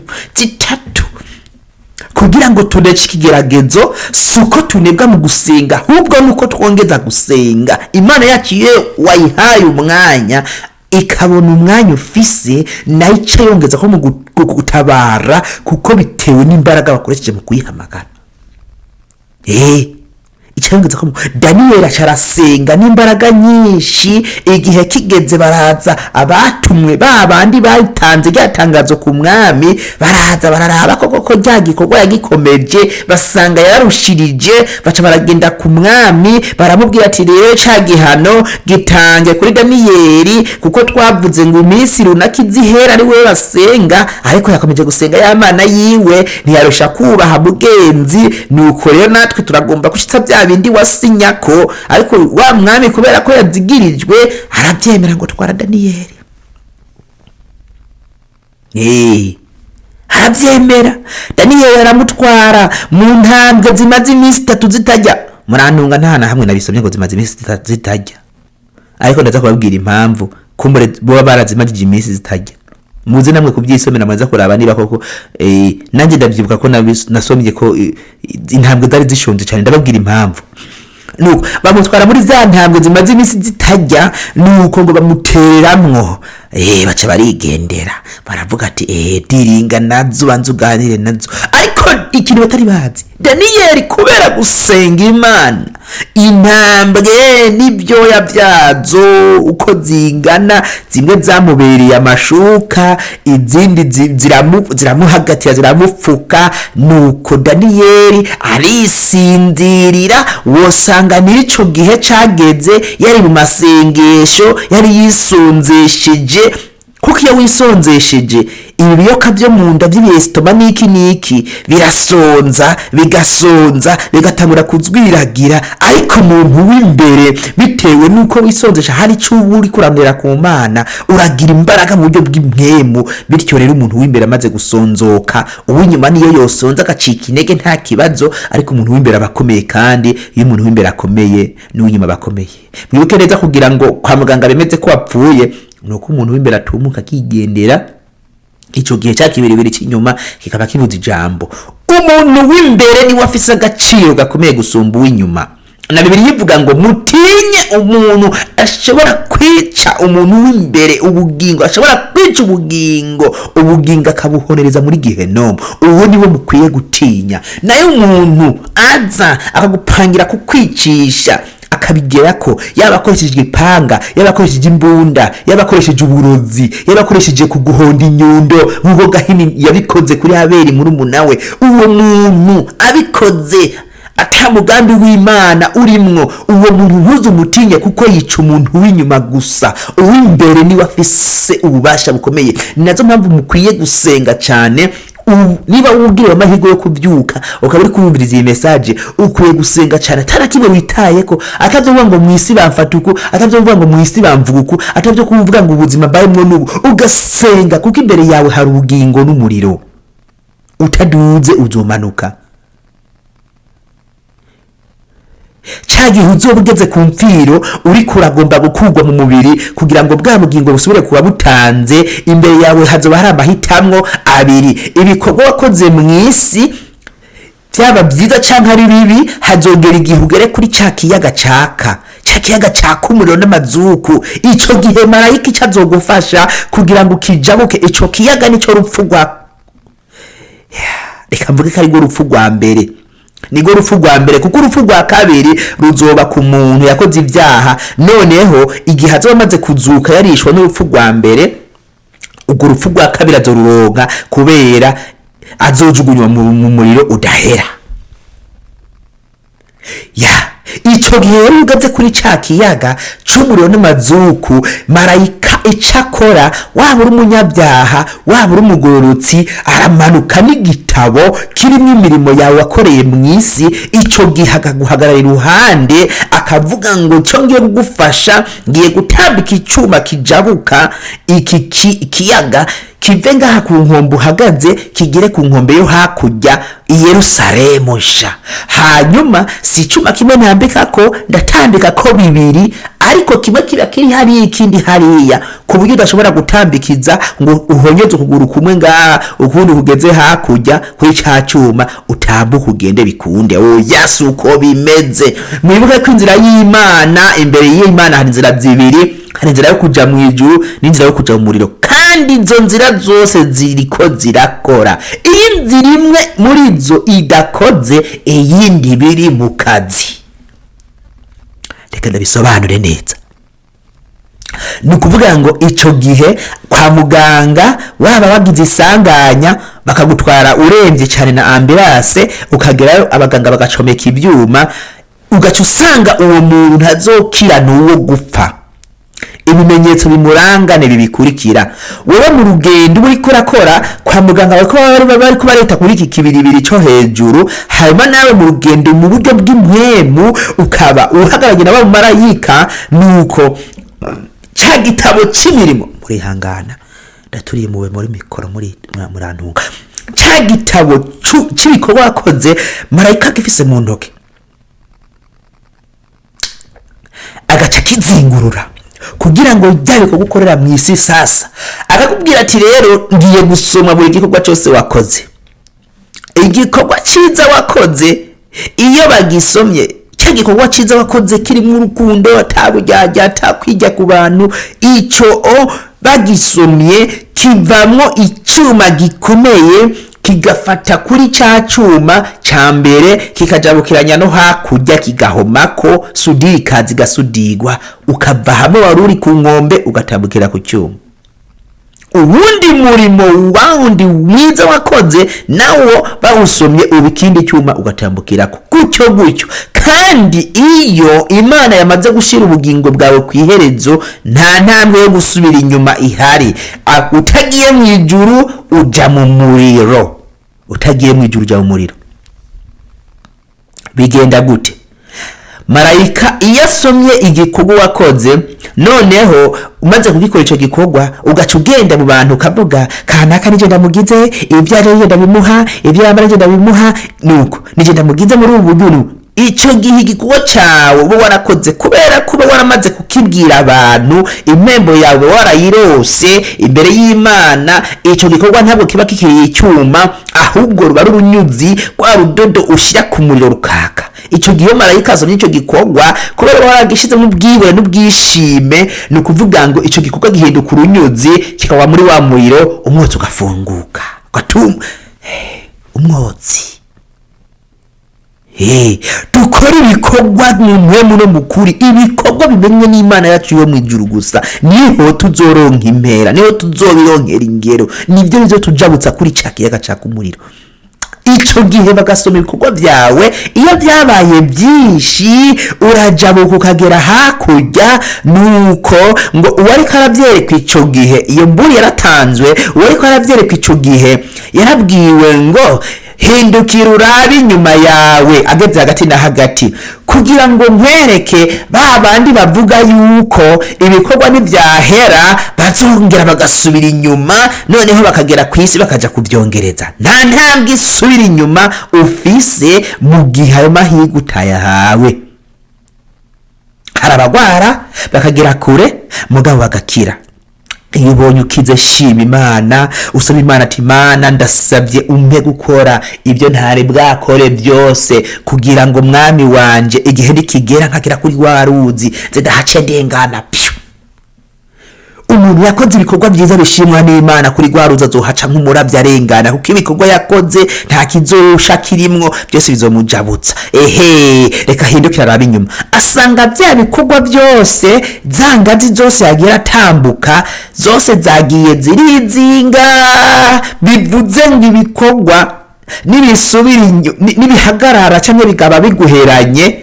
kugira ngo tudece ikigeragezo. Suko tunebwa mu gusenga, ahubwo nuko twongeza gusenga. Imana yacu iyo wayihaye umwanya ikabona umwanya ufise, nayo ica yongeza ko mu gutabara, kuko bitewe n'imbaraga bakoresheje mu kuyihamagara. Icyangeze ko Daniyeli acarasenga n'imbaraga nyinshi. Igihe kigeze baraza abatumwe babandi batanze ryatangazo ku mwami, baraza bararaba koko ryagikorwa yagikomeje, basanga yarushirije. Baca baragenda ku mwami baramubwira ati rero ca gihano gitange kuri Daniyeli, kuko twavuze ngo iminsi runaka izihera ari we basenga, ariko yakomeje gusenga y'Imana yiwe ntiyarusha kubaha mugenzi. Nuko rero natwe turagomba gushitsa bya bindi wasinyako, ariko wa mwami kubera ko yazigirijwe arabyemera ngo twara Daniyeli. Arabyemera. Daniyeli aramutwara mu ntambwe zimaze iminsi 3 zitajya. Murantunga ntana hamwe nabisomye ngo zimaze iminsi 3 zitajya, ariko ndaza kubabwira impamvu kumbure bo barazimaje iminsi zitajya. Muze namwe kubyisomera mwaza kuraba niba koko nanjye ndabyibuka ko nasomye ko intambwe zari zishonje cyane. Ndababwira impamvu. Nuko bamutwara muri za ntambwe zimaze iminsi zitajya, nuko ngo bamuteramwo. Baca barigendera baravuga ati diringa nazo banzuganire nazo. Ariko ikintu batari bazi, Daniyeli kubera gusenga Imana intambwe n'ibyoya byazo uko zingana, zimwe zamubereye amashuka, izindi ziramuhagatira ziramupfuka. Nuko Daniyeli arisinzirira, wosanga n'ico gihe cageze yari mu masengesho, yari yisonzesheje. Kuko iyo wisonzesheje ibi biyoka byo mu nda by'ibiyesitoma niki birasonza bigasonza bigatangura kuzwiragira, ariko umuntu w'imbere bitewe nuko wisonzesha hari cyo uri kurandera ku Mana, uragira imbaraga mu buryo bw'impwemu. Bityo rero umuntu w'imbere amaze gusonzoka, uw'inyuma niyo yosonza agacika intege nta kibazo, ariko umuntu w'imbere abakomeye. Kandi iyo umuntu w'imbere akomeye n'uw'inyuma bakomeye. Mwibuke neza kugira ngo kwa muganga bemeze ko wapfuye, nuko umuntu w'imbere atumuka akigendera, ico gihe cyakibiribiri cy'inyuma kikaba kibuza ijambo. Umuntu w'imbere ni wafise agaciro gakomeye gusumba uw'inyuma. Na Bibiliya ivuga ngo mutinye umuntu ashobora kwica umuntu w'imbere ubugingo, ashobora kwica ubugingo akabuhonereza muri Gehenomu. Uwo niwe mukwiye gutinya. Nayo umuntu aza akagupangira kukwicisha, akabigera ko yaba akoresheje ipanga, yaba akoresheje imbunda, yaba akoresheje uburozi, yaba akoresheje kuguhonda inyundo nk'uko Gahini yabikoze kuri Abeli murumuna we. Uwo muntu abikoze atamugambi w'Imana urimwo, uwo muntu ntuzumutinye kuko yica umuntu w'inyuma gusa. Uw'imbere niwe afise ububasha bukomeye. Nazo mpamvu mukwiye gusenga cyane. Niba wubwiriwe amahirwe yo kubyuka ukaba uri kumviriza iyi message, ukwiye gusenga cyane atarakimwe witaye ko, atavyo ngo mwisi bamfata uko, atavyo ngo mwisi bamvuga uko, atavyo kuvuga ngo ubuzima bwayemwo n'ubu. Ugasenga kuko imbere yawe hari ubugingo n'umuriro, utaduze uzomanuka. Cagihe uzoba ugeze ku mfiro uri kuragomba gukurwa mu mubiri kugira ngo bwa bugingo busubire kuba butanze, imbere yawe hazoba hari amahitamwo abiri. Ibikorwa wakoze mw'isi byaba byiza canke ari bibi, hazogera igihe ugere kuri ca kiyaga caka umuriro n'amazuku. Ico gihe marayika icazogufasha kugira ngo kijabuke. Ico kiyaga nico rupfu rwa reka mvuge ko ari rupfu rwa mbere, nigo rupfu rwa mbere, kuko urupfu rwa kabiri ruzoba ku muntu yakoze ibyaha. Noneho igihe azomaze kuzuka yarishwa n'urupfu rwa mbere, ubwo rupfu rwa kabiri azoruronka kubera azojugunywa mu muriro udahera. Ico gihe ugaze kuri ca kiyaga c'umuriro n'amazuku, marayika icakora, waba uri umunyabyaha waba uri umugororotsi, aramanuka n'igitabo kirimo imirimo yawe wakoreye mw'isi. Ico gihe akaguhagarara iruhande akavuga ngo cyo ngiye kugufasha, ngiye gutambika icuma kijabuka iki kiyaga kive ngaha ku nkombe uhagaze kigere ku nkombe yo hakurya i Yerusalemu sha. Hanyuma si icuma kimwe ntambika ko, ndatambika ko bibiri, ariko kimwe kiba kiri hari ikindi hariya, ku buryo udashobora gutambikiza ngo uhonyeze ukuguru kumwe ngaha ukundi kugeze hakurya kuri ca cuma utambuka ugende bikunde. Yesu uko bimeze. Mwibuke ko inzira y'Imana, imbere y'Imana hari inzira zibiri, hari inzira yo kuja mw'ijuru n'inzira yo kuja mu muriro, kandi izo nzira zose ziriko zirakora. Iyo inzira imwe muri zo idakoze, iyindi biri mu kazi. Reka ndabisobanure neza. Ni ukuvuga ngo ico gihe kwa muganga waba wagize isanganya bakagutwara uremvye cyane na ambulance, ukagerayo abaganga bagacomeka ibyuma, ugaca usanga uwo muntu ntazokira n'uwo gupfa. Ibimenyetso bimuranga ne bibikurikira. Wowe mu rugendo uri kurakora kwa muganga bari ko bareta kuri iki kibiribiri cyo hejuru, hanyuma nawe mu rugendo mu buryo bw'impwemu ukaba uhagaranye n'abo marayika. Nuko ca gitabo cy'imirimo, muri hangana ndaturiye muwe muri mikoro muri murantunga, ca gitabo cy'ibikorwa wakoze marayika gifise mu ntoke, agaca kizingurura kugira ngo byabe ko gukorera mw'isi. Sasa akakubwira ati rero ngiye gusoma buri gikorwa cyose wakoze. Igikorwa ciza wakoze iyo bagisomye, cya gikorwa ciza wakoze kirimo urukundo, atabujyajya, atakwijya ku bantu, ico bagisomye kivamwo icyuma gikomeye kigafata kuri ca cuma ca mbere kikajabukiranya no hakurya kigahomako, sudira ikaza igasudigwa, ukava hamwe waruri ku nkombe ugatambukira ku cyuma. Ubundi murimo wawundi mwiza wakoze nawo bawusomye ubikindi cyuma ugatambukirako gutyo. Kandi iyo Imana yamaze gushira ubugingo bwawe kwiherezo, nta ntambwe yo gusubira inyuma ihari. Utagiye mw'ijuru uja mu muriro, utagiye mw'ijuru uja mu muriro. Bigenda gute? Marayika iyo asomye igikorwa wakoze, noneho umaze kugikora ico gikorwa ugaca ugenda mu bantu ukavuga kanaka nije ndamugize, ibyo ari je ndabimuha, ibyo yambara je ndabimuha, nuko nije ndamugize muri ubu buryo. Ico gihe igikorwa cawe uba warakoze kubera kuba waramaze kukibwira abantu, impembo yawe warayirose imbere y'Imana. Ico gikorwa ntabwo kiba kikiri icyuma, ahubwo ruba runyuzi kwa rudodo ushira ku muriro rukaka. Ico gihe marayika asomye ico gikorwa kubera waragishize mu bwiwe n'ubwishime, ni ukuvuga ngo ico gikorwa gihinduka urunyuzi kikawa muri wa muriro, umwotsi ugafunguka gatuma umwotsi. Dukora ibikorwa mu no mukuri, ibikorwa bimenye n'Imana yacu yo mw'ijuru gusa, niho tuzoronka impera, niho tuzobironkera ingero, nibyo bizo tujabutsa kuri ca kiyaga caka umuriro. Ico gihe bagasoma ibikorwa byawe, iyo byabaye byinshi urajabuka ukagera hakurya, nuko ngo uwari karavyereka ico gihe, iyo mburi yaratanzwe, uwari karavyereka ico gihe yarabwiwe ngo hindukira urabe inyuma yawe, ageze hagati na hagati, kugira ngo nkwereke ba bandi bavuga yuko ibikorwa n'ivyahera bazongera bagasubira inyuma, noneho bakagera kw'isi bakaja kuvyongereza. Nta ntambwe isubira inyuma ufise mu gihe ayo mahirwe utayahawe. Hari abagwara bakagera kure mugabo bagakira. Iyo ubonye ukize shima Imana, usaba Imana ati Imana ndasabye umpe gukora ibyo ntari bwakore byose, kugira ngo mwami wanje igihe nikigera nkagera kuri waruzi zidahace ndengana. Umuntu yakoze ibikorwa byiza bishimwa n'Imana kuri gwaruza azohaca nk'umuravya arengana, kuko ibikorwa yakoze nta kizosha kirimwo, byose bizomujabutsa. Reka hindukira arabe inyuma, asanga bya bikorwa byose, zangazi zose yagira atambuka zose zagiye zirizinga. Bivuze ngo ibikorwa nibisubira nibihagarara cyangwa bigaba biguheranye,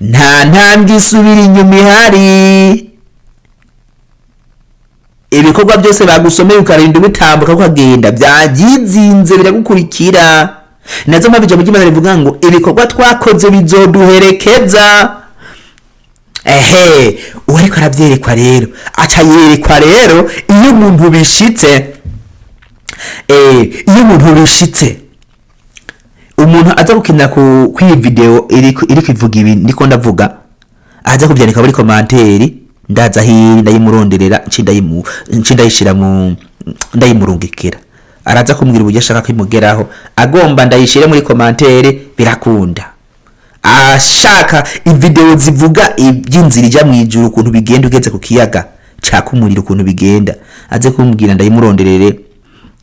nta ntambwe isubira inyuma ihari. Ibikorwa byose bagusomeye ukarinda bitambuka ukagenda, byagizinze biragukurikira. Nazo mpabije mu Imana rivuga ngo ibikorwa twakoze bizoduherekeza. Uwariko aravyerekwa rero aca yerekwa rero iyo umuntu bishitse, umuntu aza gukinira ku iyi video iri kwivuga ibi ndiko ndavuga, aza kubyandika muri komanteri, ndaza hiri ndayimuronderera ndayishira mu ndayimurungikira, araza kumbwira uburyo ashaka kwimugeraho, agomba ndayishire muri komanteri birakunda. Ashaka ivideo zivuga iby'inzira ija mw'ijuru ukuntu bigenda ugeze ku kiyaga caka umuriro ukuntu bigenda, aze kumbwira ndayimuronderere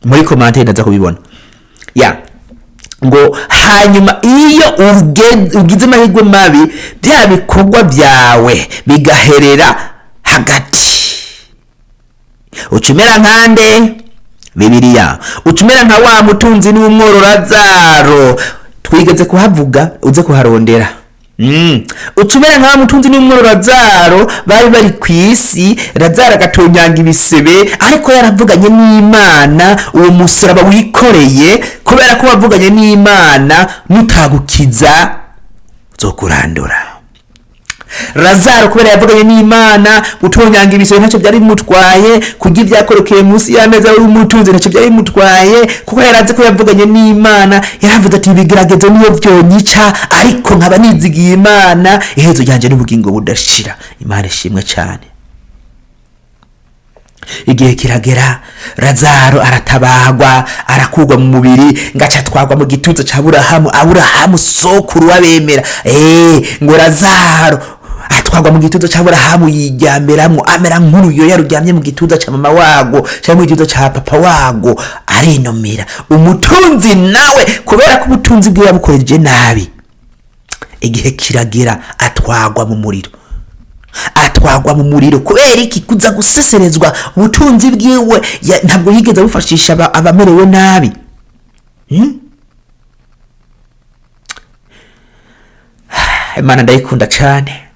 muri komanteri ndaza kubibona. Ngo hanyuma iyo ugize amahirwe mabi, bya bikorwa byawe bigaherera hagati, ucumera nkande Bibiliya, ucumera nka wa mutunzi n'umworo Lazaro twigeze kuhavuga, uze kuharondera. Ucumera nka wa mutunzi n'umworo Lazaro bari bari kw'isi, Lazaro agatonyanga ibisebe, ariko yaravuganye n'Imana. Uwo musaraba wikoreye kubera ko wavuganye n'Imana, nutagukiza uzokurandura. Lazaro kubera yavuganye n'Imana, gutonyanga ibisebe ntacyo byari bimutwaye, kugira ibyakorokeye munsi y'ameza y'umutunzi ntacyo byari bimutwaye, kuko yarazi ko yavuganye n'Imana. Yaravuze ati ibigerageze niyo byonyica, ariko nkaba nizigiye Imana, iherezo ryanje n'ubugingo budashira. Imana ishimwe cyane. Igihe kiragera, Lazaro aratabagwa, arakugwa mu mubiri, ngaca twagwa mu gituza ca Aburahamu sokuru wabemera. Ngo Lazaro atwagwa mu gituza c'Aburahamu yijyameramwo amera nk'uruyoya ruryamye mu gituza ca mama wago cyangwa mu gituza ca papa wago arinomera. Umutunzi nawe kubera ko ubutunzi bwe yabukoreje nabi, igihe kiragera atwagwa mu muriro. Atwagwa mu muriro kubera iki? Kuza guseserezwa ubutunzi bwiwe ntabwo yigeze bufashisha abamerewe nabi. Imana ndayikunda cyane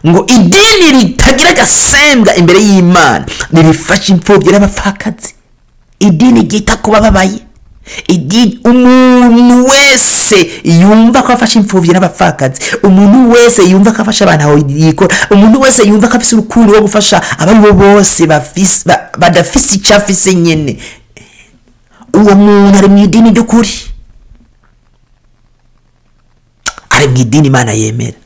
ngo idini ritagira agasembwa imbere y'Imana nirifasha imfubyi n'abapfakazi. Idini ryita ku bababaye, idini umuntu wese yumva ko afasha imfubyi n'abapfakazi, umuntu wese yumva ko afasha abantu aho yikora, umuntu wese yumva ko afise urukundo rwo gufasha abari bo bose badafise icyo afise nyene, uwo muntu ari mu idini ry'ukuri, ari mu idini Imana yemera.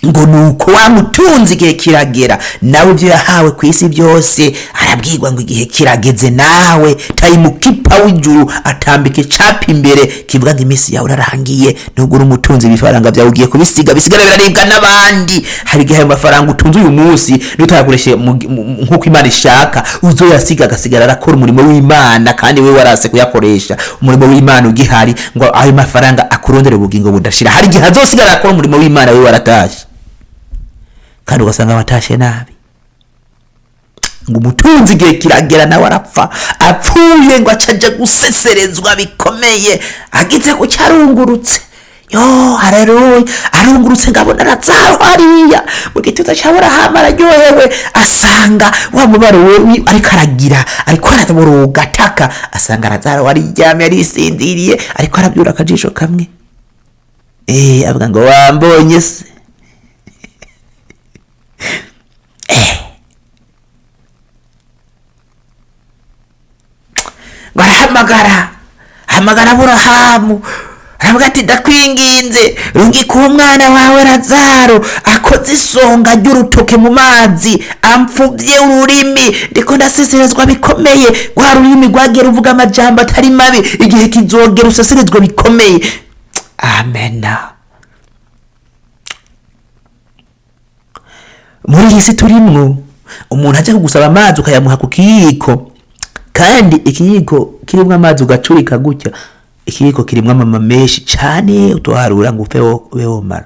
Ngo nuko wamutunzi igihe kiragera nawe ibyo yahawe ku isi byose arabwirwa ngo igihe kirageze nawe tayimukipa w'ijuru atambike capa imbere kivuga ngo iminsi yawe urarangiye. Ntugura umutunzi ibifaranga byawe ugiye kubisiga bisigara birarenga n'abandi. Hari igihe ayo mafaranga utunze uyu munsi n'utayakoreshe nk'uko Imana ishaka uzoyasiga agasigara arakora umurimo w'Imana kandi we warase kuyakoresha umurimo w'Imana ugihari ngo ayo mafaranga akurondere ubugingo budashira. Hari igihe azosigara akora umurimo w'Imana we waratashe kandi ugasanga watashe nabi. Ngo umutunzi igihe kiragera nawe arapfa, apfuye ngo acaje guseserezwa bikomeye, agize ku cyarungurutse. Yo haleluya, arungurutse ngabona Lazaro hariya mu gituza c'Aburahamu araryohewe, asanga wa mubaro we ariko aragira ariko araboroga ataka, asanga Lazaro wariryamye arisinziriye ariko arabyura akajisho kamwe. Avuga ngo wambonye se? Barahamagara Aburahamu aravuga ati ndakwinginze rungika umwana wawe Lazaro akoze isonga ry'urutoke mu mazi amfuvye ururimi ndiko ndaseserezwa bikomeye. Rwa rurimi rwagera uvuga amajambo atari mabi, igihe kizogera useserezwa bikomeye. Amena. Muri iyi si turimwo umuntu aje kugusaba amazi ukayamuha ku kiyiko, kandi ikiyiko kirimwo amazi ugacurika gutya, ikiyiko kirimwo amama menshi cyane utoharura ngo upe womara.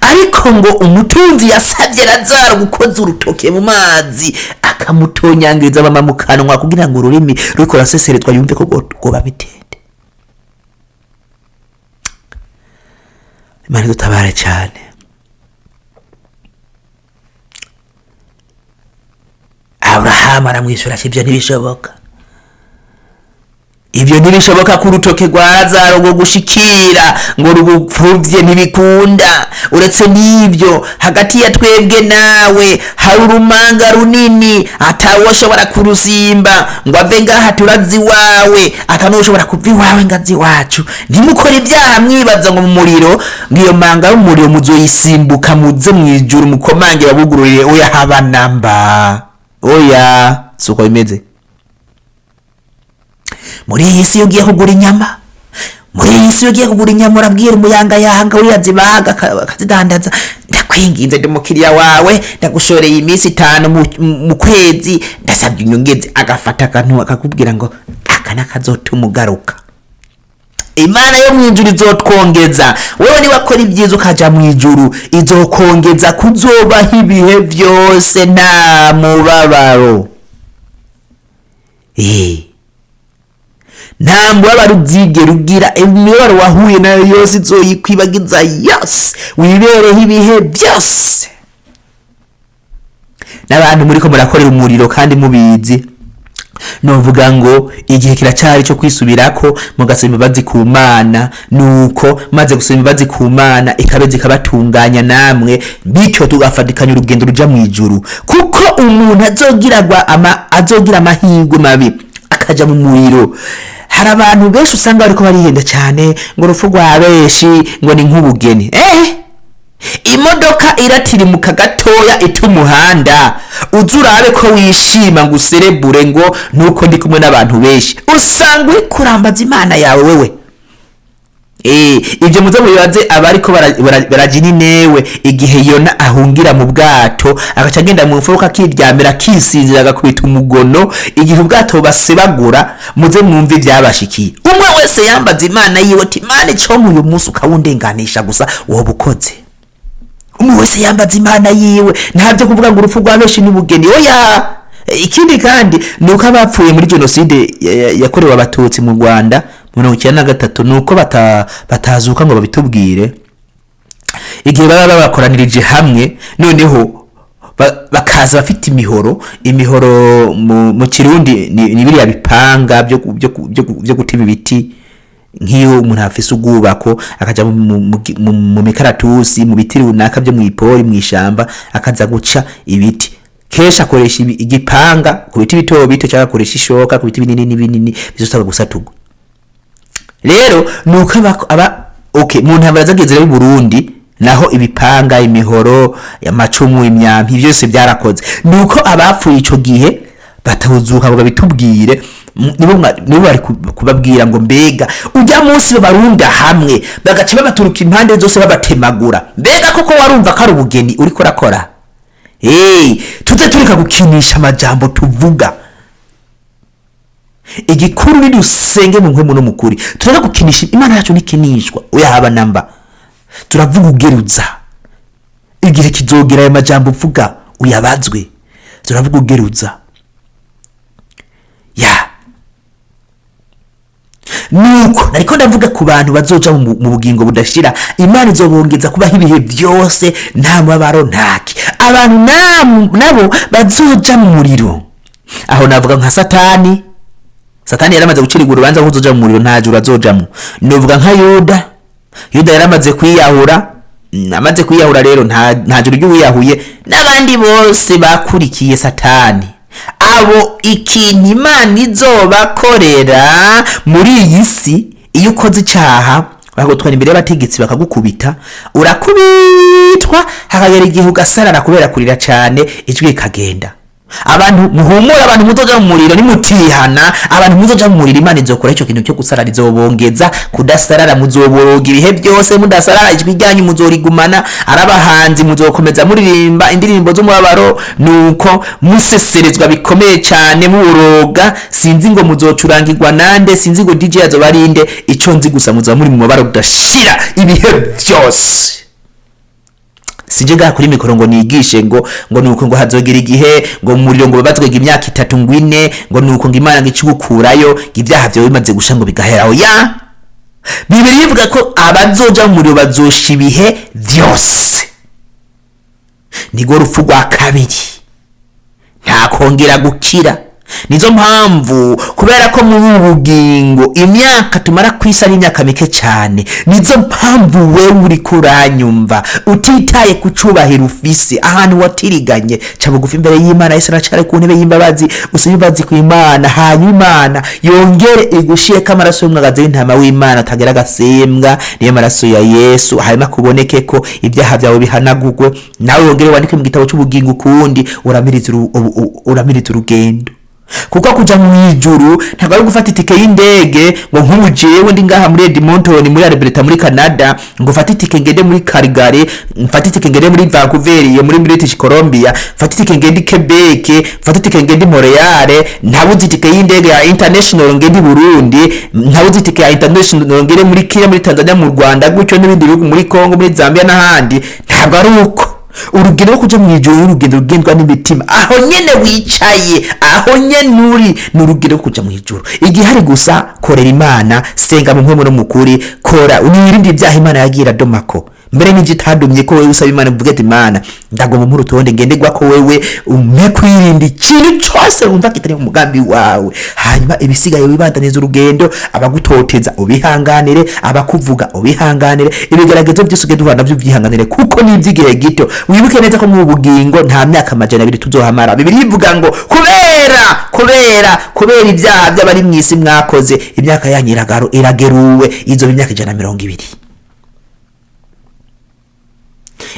Ariko ngo umutunzi yasabye Lazaro gukoza urutoke mu mazi akamutonyangiriza mama mu kanwa kugira ngo ururimi ruriko raseserezwa yumve ko goba bitende. Imana dutabare cyane. Abrahamu aramwishyura ati ibyo ntibishoboka, ibyo ntibishoboka ku rutoke rwa Lazaro ngo gushikira ngo rugupfuvye ntibikunda. Uretse n'ibyo hagati ya twebwe nawe hari urumanga runini atawoshobora kurusimba ngo ave ngaha turazi wawe, atanoshobora kuva iwawe ngazi wacu. Ntimukore ibyaha mwibaza ngo mu muriro ngiyo manga y'umuriro muzoyisimbuka muze mw'ijuru mukomange babugururire. Oya haba namba, oya suko bimeze. Muri iyi si ugiye kugura inyama, muri iyi si ugiye kugura inyama urabwira umuyanga yanga uriyazibaga akazidandaza, ndakwinginze ndi mukiriya wawe ndagushoreye iminsi 5 mu kwezi ndasabye inyongeze, agafata akantu akakubwira ngo aka nakazotuma ugaruka. Imana yo mw'ijuru izotwongeza. Wewe ni wakora ibyiza ukaja mw'ijuru izokongeza kuzobaho ibihe byose nta mubabaro. Nta mubabaro uzigera ugira, imibabaro wahuye nayo yose izoyikwibagiza yose, wibereho ibihe byose. N'abantu muriko murakorera umuriro kandi mubizi, novuga ngo igihe kiracari cyo kwisubirako mugasaba imbabazi ku Mana, nuko maze gusaba imbabazi ku Mana ikabeze ikabatunganya namwe, bityo tugafatikanya urugendo ruja mw'ijuru. Kuko umuntu azogira amahirwe mabi akaja mu muriro. Hari abantu benshi usanga bariko barihenda cyane ngo urupfu rwa benshi ngo ni nk'ubugeni. Imodoka iratirimuka gatoya itumuhanda uzurabe ko wishima ngo userebure ngo nuko ndi kumwe n'abantu benshi, usanga uri kurambaza Imana yawe wewe. ibyo muze mubibaze abariko barajina inewe igihe Yona ahungira mu bwato agaca agenda mu mfuruka akiryamira akisinzira agakubita umugono igihe ubwato basebagura muze mwumve ibyabashikiye umwe wese yambaza Imana yiwe ati Imana ico mu uyu munsi ukawundenganisha gusa wowe bukoze umwe wese yambaza Imana yiwe ntabyo kuvuga ngo urupfu rwa benshi n'ubugeni oya ikindi kandi nuko abapfuye muri genocide yakorewe abatutsi mu Rwanda 1993 nuko batazuka ngo babitubwire igihe baba bakoranirije hamwe noneho bakaza bafite imihoro mu Kirundi ni biriya bipanga byo gutema ibiti nk'iyo umuntu afise ubwubako akaja mu mikaratusi mu biti runaka byo mu ipori mu ishamba akaza guca ibiti kesha akoresha igipanga ku biti bito bito cyangwa akoresha ishoka ku biti binini bizosaba gusatugwa rero nuko mu ntambara zageze mu Burundi naho ibipanga imihoro y'amacumu imyampi byose byarakoze nuko abapfuye ico gihe batahuzuka ngo babitubwire nibo bari kubabwira ngo mbega ujya munsi barunda hamwe bagaca babaturuka impande zose babatemagura mbega koko warumva ko ari ubugeni uri korakora tuze tureka gukinisha amajambo tuvuga igikuru ni dusenge mu nkwe muno mukuri tureka gukinisha Imana yacu nikinishwa uyahaba namba turavuga ugeruza igihe kizogera aya majambo uvuga uyabazwe turavuga ugeruza nuko nariko ndavuga ku bantu bazoja mu bugingo budashira Imana izobongeza kubaho ibihe byose nta mabaro ntaki abantu nabo bazoja mu muriro aho navuga nka Satani yaramaze gucirigura urubanza ko uzoja mu muriro ntaje urazojamo novuga nka Yuda yaramaze kwiyahura amaze kwiyahura rero ntaje uryo wiyahuye n'abandi bose bakurikiye Satani abo ikintu Imana izobakorera muri iyi si iyo ukoze icyaha bagutwara imbere y'abategetsi bakagukubita urakubitwa hakagera igihe ugasarara kubera kurira cyane ijwi kagenda abantu muhumura abantu muzoja mu muriro nimutihana abantu muzoja mu muriro Imana izokora ico kintu cyo gusarara izobongeza kudasarara muzoboroga ibihe byose mudasarara ijwi ryanyu muzorigumana arabahanzi muzokomeza muririmba indirimbo z'umubabaro nuko museserezwa bikomeye cyane muburoga sinzi ngo muzocurangirwa nande sinzi ngo DJ azobarinde ico nzi gusa muzoba muri mu mubabaro udashira ibihe byose sije ga kuri mikoro ngo nigishe ngo nuko ngo hazogera igihe ngo muriro ngo babazwega imyaka 3 ngwine ngo nuko ngo Imana ngicugukurayo ibyaha byo bimaze gusha ngo bigaheraho ya Bibiri ivuga ko abazoja mu muriro bazosha ibihe byose nigo rupfu rwa kabiri nta kongera gukira nizo mpamvu kubera ko mu bugingo imyaka tumara kwisa n'imyaka mike cyane nizo mpamvu wewe uri kuranyumva utitaye kucubahira ufise ahantu watiriganye cabugufi imbere y'Imana Yesu aracare ku ntebe y'imbabazi usubibazi ku Imana hanyuma Imana yongere igushiye kamaraso y'umwagazi w'intama w'Imana tagera gasembwa niyo maraso ya Yesu hanyuma kuboneke ko ibyaha byawe bihanagurwe nawe wongere wandike mu gitabo cy'ubugingo kundi uramiriza urugendo kuko kuja mw'ijuru ntabwo ari gufata itike y'indege ngo nk'umujewe ndi ngaha muri Edmonton muri Alberta muri Canada ngo fata itike ngende muri Calgary mfata itike ngende muri Vancouver yo muri British Columbia fata itike ngende Quebec fata itike ngende Montreal ntabuze itike y'indege ya international ngende Burundi ntabuze itike ya international ngende muri Kenya muri Tanzania mu Rwanda gutyo n'ibindi bihugu muri Congo muri Zambia n'ahandi ntabwo ari uko urugendo rwo kuja mw'ijuru urugendo rugendwa n'imitima aho nyene wicaye aho nyene uri n'urugendo rwo kuja mw'ijuru igihe hari gusa korera Imana senga mu nkwe no mukuri kora unirinde ibyaha Imana yagira domako mbere n'igitadumye ko wewe usaba Imana uvuge ati Imana ndagomba mu rutonde ngenderwa ko wewe ume kwirinda ikintu cyose wumva kitari mu mugambi wawe hanyuma ibisigaye wibandaniza urugendo abagutoteza ubihanganire abakuvuga ubihanganire ibigeragezo byose ugenda navyo byihanganire kuko n'iby'igihe gito wibuke neza ko mu bugingo nta myaka 200 tuzohamara Bibiri ivuga ngo kubera ibyaha by'abari mwisi mwakoze imyaka yanyu irageruwe izo imyaka 120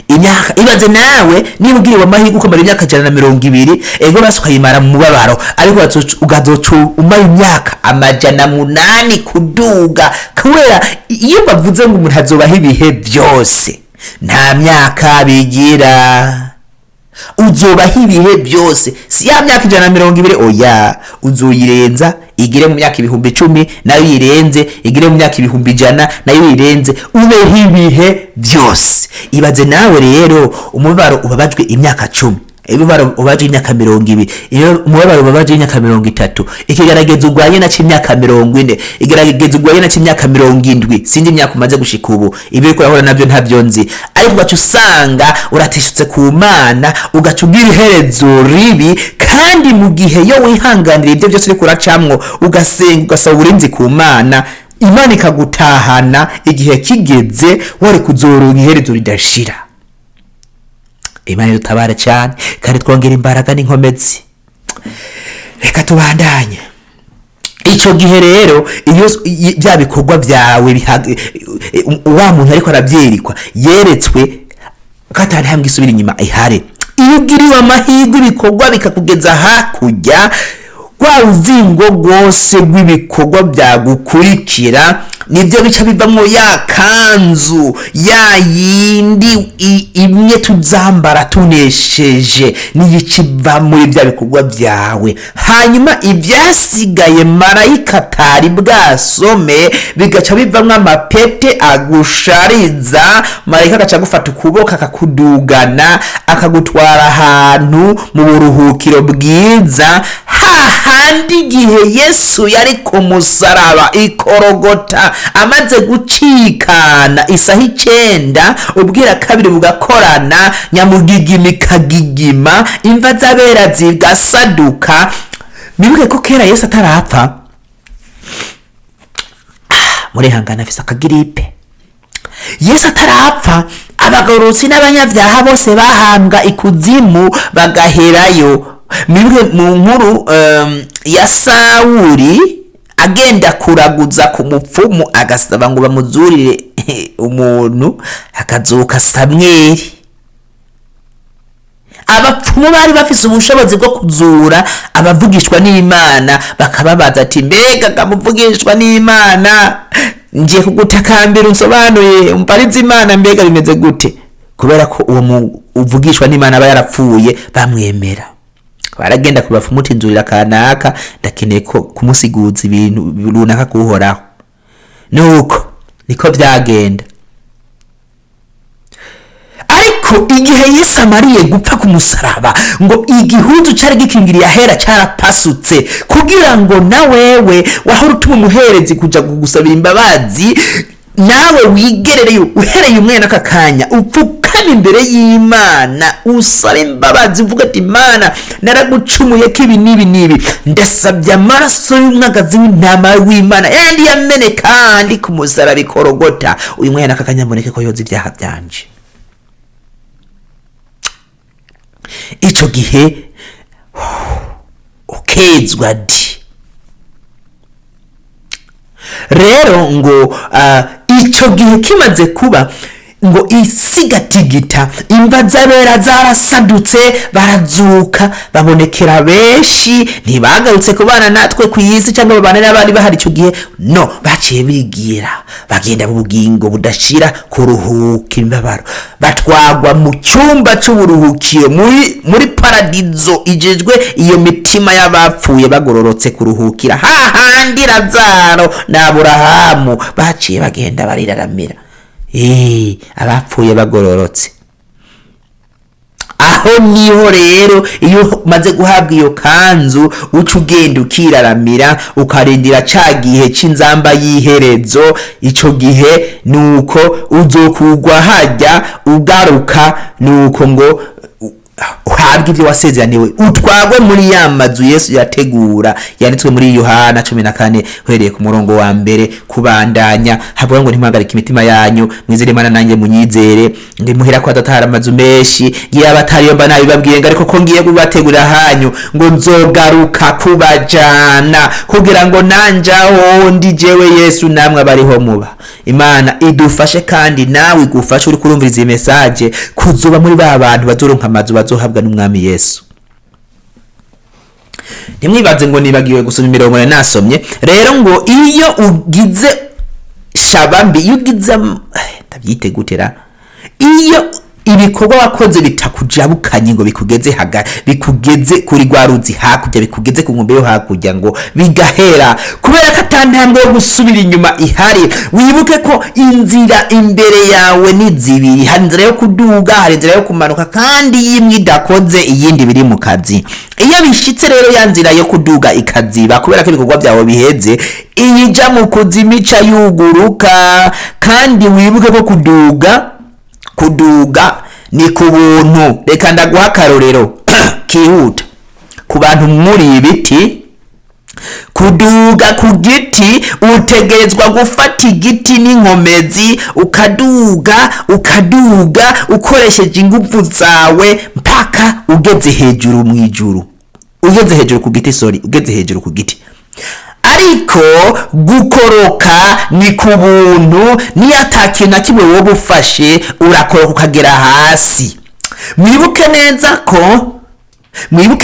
imyaka ibaze nawe niba ugiriwe amahirwe ukamara imyaka 120 ego basi ukayimara mu mubabaro, ariko ugazoca umara imyaka 800 kuduga, kubera iyo bavuze ngo umuntu azobaho ibihe byose nta myaka bigira, uzobaho ibihe byose. Si ya myaka 120, oya, uzoyirenza igire mu myaka 10,000, nayo yirenze igire mu myaka 100,000, nayo yirenze, ubeho ibihe byose. Ibaze nawe rero umubabaro ubabajwe imyaka 10, umubabaro ubabajwe imyaka 20, umubabaro ubabajwe imyaka 30, ikigaragaza ugwanye na cy'imyaka 40, igaragaza ugwanye na cy'imyaka 70, sindi imyaka umaze gushika ubu, ibi ko yahora nabyo ntabyo nzi, ariko ugaca usanga uratishutse ku Mana, ugaca ugira iherezo ribi, kandi mu gihe yo wihanganira ibyo byose uri kuracamwo, ugasenga ugasaba uburinzi ku Mana, Imana ikagutahana igihe kigeze wari kuzoronka iherezo ridashira. Imana idutabara cyane kandi twongera imbaraga n'inkomezi. Reka tubandanye. Ico gihe rero iyo bya bikorwa byawe wa muntu ariko arabyerikwa yeretswe katari hamwe isubira inyuma ihare, iyo ugiriwe amahirwe ibikorwa bikakugeza hakurya, kwa uzingo rwose rw'ibikorwa byagukurikira, nibyo bica bivamwo ya kanzu ya yindi imwe tuzambara tunesheje, niyikiva muri bya bikorwa byawe. Hanyuma ibyasigaye marayika atari bwasome bigaca bivamwo amapete agushariza, marayika agaca gufata ukuboko akakudugana akagutwara ahantu mu buruhukiro bwiza, hahandi igihe Yesu yari ku musaraba ikorogota amaze gucikana isaha 9, ubwira kabiri bugakorana, nyamugigima ikagigima, imva z'abera zigasaduka. Bibuke ko kera Yesu atarapfa, muri hangana afise akagiripe. Yesu atarapfa, abagororotsi n'abanyabyaha bose bahambwa ikuzimu bagaherayo. Mibwe mu nkuru ya Sawuli agenda kuraguza ku mupfumu agasaba ngo bamuzurire umuntu, akazuka Samweli. Abapfumu bari bafise ubushobozi bwo kuzura abavugishwa n'Imana, bakababaza ati mbega gamuvugishwa n'Imana, ngiye kugutakambira unsobanuye umparize Imana mbega bimeze gute, kubera ko uwo uvugishwa n'Imana aba yarapfuye bamwemera. Baragenda kubafumu tinzurira kanaka, ndakeneye ko kumusiguza ibintu runaka kuhoraho. Nuko niko byagenda. Ariko igihe Yesu amariye gupfa ku musaraba, ngo igihuzu cyari gikingiriye ahera cyarapasutse, kugira ngo na wewe wahora utuma umuherezi kuja kugusabira imbabazi, nawe wigerereye uhereye umwena kakanya upfukame imbere y'Imana usaba imbabazi, uvuga ati Imana naragucumuye ko ibi nibi, ndasabye amaraso y'umwagazi w'intama w'Imana yandi yamene kandi ku musaraba ikorogota, uyu mwena kakanya mboneke ko yoza ibyaha byanje. Ico gihe ukezwa di rero ngo ico gihe kimaze kuba, ngo isigatigita, imva z'abera zarasadutse, barazuka babonekera benshi, ntibagarutse kubana natwe ku isi cyangwa babana n'abandi bahari ico gihe, no, baciye bigira bagenda mu bugingo budashira kuruhuka imbabaro, batwagwa mu cyumba cy'uburuhukiro muri paradizo ijejwe iyo mitima y'abapfuye bagororotse kuruhukira, hahandi Lazaro na Aburahamu baciye bagenda bariraramira. Abapfuye bagororotse. Aho niho rero iyo maze guhabwa iyo kanzu uca ugenda ukiraramira, ukarindira ca gihe c'inzamba y'iherezo. Ico gihe nuko uzokugwa hajya ugaruka, nuko ngo uhabwe ibyo wasezeraniwe, utwagwe muri ya mazu Yesu yategura, yanditswe muri Yohana 14 uhereye ku murongo wa mbere kubandanya. Havuga ngo ntimuhagarike imitima yanyu, mwizere Imana nanjye munyizere, ndi muhira ko adatahara amazu menshi, ngiye abatariyo mba nabibabwiye ngo ariko ko ngiye kubategurira hanyu, ngo nzogaruka kubajana kugira ngo nanjaho ndi jewe Yesu namwe abariho muba. Imana idufashe kandi nawe igufashe uri kurumviriza iyi message kuzoba muri ba bantu bazoronka amazu bazohabwa n'umwami Yesu. Ntimwibaze ngo nibagiwe gusoma imirongo nasomye. Rero ngo iyo ugize shabambi, iyo ugize ndabyite gutera, iyo ibikorwa wakoze bitakujabukanye ngo bikugeze kuri gwaruzi hakurya, bikugeze ku nkombe yo hakurya ngo bigahera, kubera ko atantambwe yo gusubira inyuma ihari. Wibuke ko inzira imbere yawe ni zibiri, hari inzira yo kuduga, hari inzira yo kumanuka, kandi yimwe idakoze iyindi biri mu kazi. Iyo bishitse rero ya nzira yo kuduga ikaziba kubera ko ibikorwa byawe biheze, iyija mu kuzimica yuguruka. Kandi wibuke ko kuduga ni ku buntu. Reka ndaguha akarorero kihuta ku bantu muri ibiti. Kuduga ku giti utegerezwa gufata igiti n'inkomezi, ukaduga ukoresheje ingufu zawe mpaka ugeze hejuru mw'ijuru, ugeze hejuru ku giti. Ariko gukoroka ni ku buntu, niyo atakintu na kimwe wowe ufashe urakoroka ukagera hasi. Mwibuke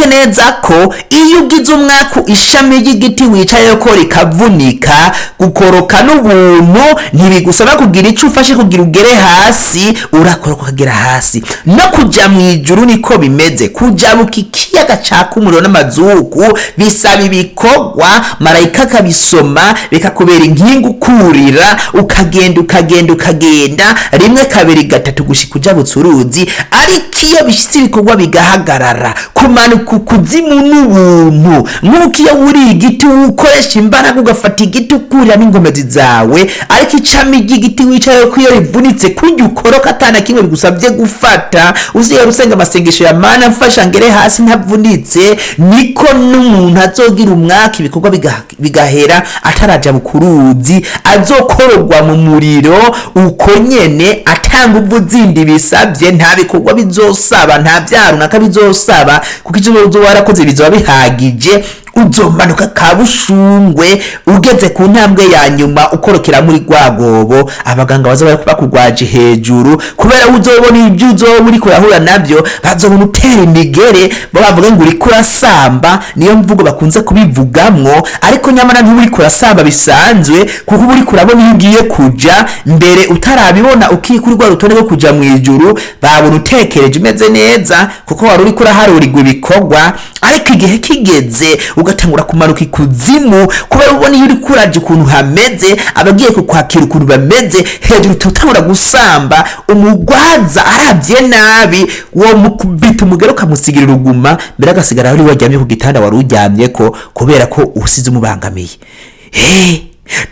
neza ko iyo ugize umwaku ishami ry'igiti wicaye ko rikavunika, gukoroka n'ubuntu ntibigusaba kugira icyo ufashe kugira ugere hasi, urakoroka ukagera hasi. No kuja mw'ijuru niko bimeze. Kujabuka ikiyaga caka umuriro n'amazuku bisaba ibikorwa, marayika akabisoma bikakubera inkingi ukurira, ukagenda rimwe kabiri gatatu gushika ujabutse uruzi. Ariko iyo bishitse ibikorwa bigahagarara, kumanuka kuzimu n'ubuntu. Nk'uko iyo uri igiti ukoresha imbaraga ugafata igiti ukurira n'ingomezi zawe, ariko icami ry'igiti wicaye ko iyo rivunitse kujya ukoroka atana kimwe bigusabye gufata, uziye rusenga amasengesho ya Mana mfasha ngere hasi ntavunitse, niko n'umuntu azogira umwaka ibikorwa bigahera ataraja bukuruzi, azokorogwa mu muriro uko nyene atanga ubuzindi bisabye. Nta bikorwa bizosaba, nta byarunaka bizosaba, kuko icyo warakoze bizoba bihagije. Uzomanuka kabushungwe ugeze ku ntambwe ya nyuma ukorokera muri gwagobo, abaganga bazoba bakugwaje hejuru, kubera uzobona ibyo uzoba uri kurahura nabyo, bazobona utera imigere, bavuga ngo uri kurasamba. Niyo mvugo bakunze kubivugamwo, ariko nyamara nturi kurasamba bisanzwe, kuko uri kurabona iyo ugiye kuja mbere utarabibona. Ukikuri gwa rutonde rwo kuja mw'ijuru, babona utekereje umeze neza, kuko wari uri kuraharurirwa ibikorwa. Ariko igihe kigeze ugatangura kumanuka ikuzimu, kubera ubona iyo uri kuraje ukuntu hameze, abagiye kukwakira ukuntu bameze hejuru, tutangura gusamba. Umugwaza arabye nabi, wo mukubita umugero kamusigira uruguma, mbere agasigara ari waryamye ku gitanda wari uryamye ko, kubera ko usize umubangamiye.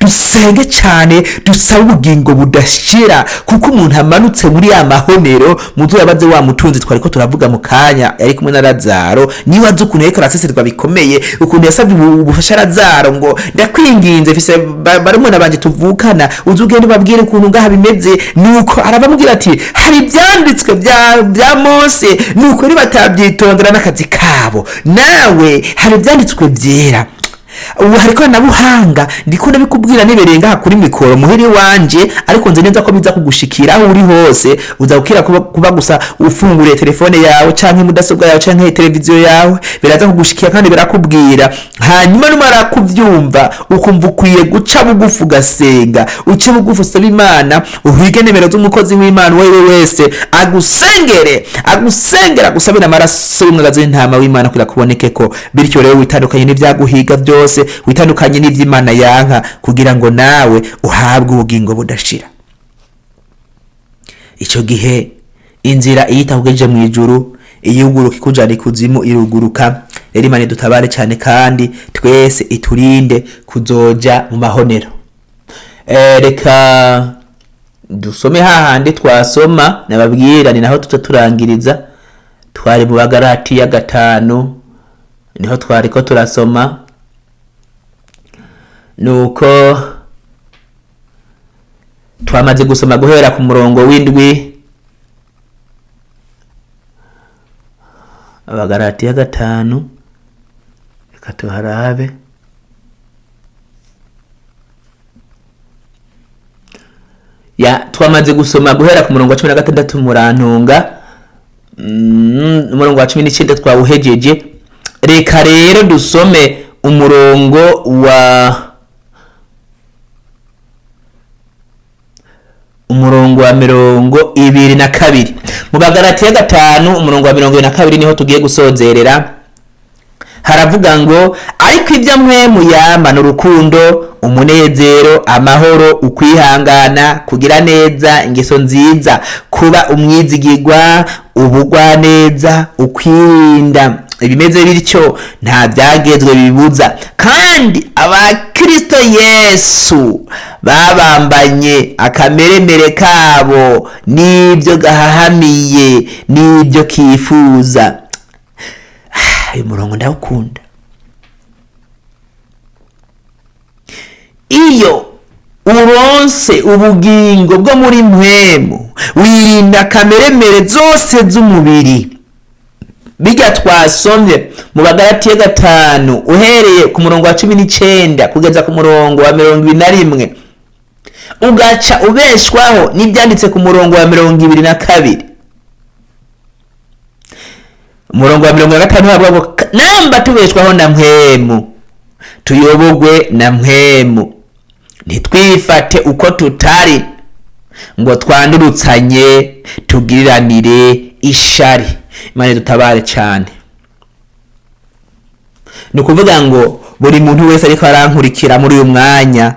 Dusenge cyane, dusaba ubugingo budashira, kuko umuntu amanutse muri ya mahonero. Muzo yabaze wa mutunzi twari ko turavuga mu kanya, ari kumwe na Lazaro, niwe azi ukuntu yeko araseserwa bikomeye, ukuntu yasabye ubufasha Lazaro ngo ndakwinginze fise barumwe nabanje tuvukana, uzugende babwire ukuntu ngaha bimeze. Nuko arabamubwira ati hari ibyanditswe bya Mose, nuko ni batabyitondera n'akazi kabo, nawe hari ibyanditswe byera. Ubu hariko nabuhanga ndiko nabikubwira niberenga kuri mikoro muhiri wanje, ariko nze neza ko biza kugushikira aho uri hose. Uzakira kuba gusa ufungure telefone yawe canke mudasobwa yawe canke televiziyo yawe, biraza kugushikira kandi birakubwira. Hanyuma numara kuvyumva ukumva ukwiye guca bugufu gasenga, uce bugufu usaba Imana, uhige nimero z'umukozi w'Imana wewe wese agusengera gusabira amaraso y'umwagazi w'intama w'Imana kugira kuboneke ko, bityo rero witandukanye n'ivyaguhiga byose, witandukanye n'ivy'Imana yanka, kugira ngo nawe uhabwe ubugingo budashira. Ico gihe inzira iyitakugeje mw'ijuru, iyuguruka ikujana ikuzimu iruguruka. Rero Imana dutabare cyane kandi twese iturinde kuzoja mu mahonero. Reka dusome hahandi twasoma nababwira, ni naho tuturangiriza. twari mu Bagalatiya 5 niho twariko turasoma. Nuko twamaze gusoma guhera ku murongo w'indwi. Abagalatiya 5 reka tuharabe. Twamaze gusoma guhera ku murongo wa 16 murantunga, umurongo wa 19 twawuhejeje. Reka rero dusome umurongo wa 22 mu Bagalatiya 5 umurongo wa 22 niho tugiye gusozerera. Haravuga ngo ariko ibyo mpwemu yama n'urukundo, umunezero, amahoro, ukwihangana, kugira neza, ingeso nziza, kuba umwizigirwa, ubugwaneza, ukwirinda. Ibimeze bityo nta byagezwe bibuza. Kandi abakristo Yesu babambanye akameremere kabo n'ibyo gahahamiye n'ibyo kifuza. Uyu murongo ndawukunda. Iyo uronse ubugingo bwo muri mpwemu, wirinda kameremere zose z'umubiri. Bijya twasomye mu Bagalatiya 5 uhereye ku murongo wa 19 kugeza ku murongo wa 21, ugaca ubeshwaho n'ibyanditse ku murongo wa 22. Umurongo wa 25 havuga ngo namba tubeshwaho na mpwemu, tuyobogwe na mpwemu, ntitwifate uko tutari, ngo twandurutsanye tugiriranire ishari. Imana dutabare cyane. Ni ukuvuga ngo buri muntu wese ariko arankurikira muri uyu mwanya,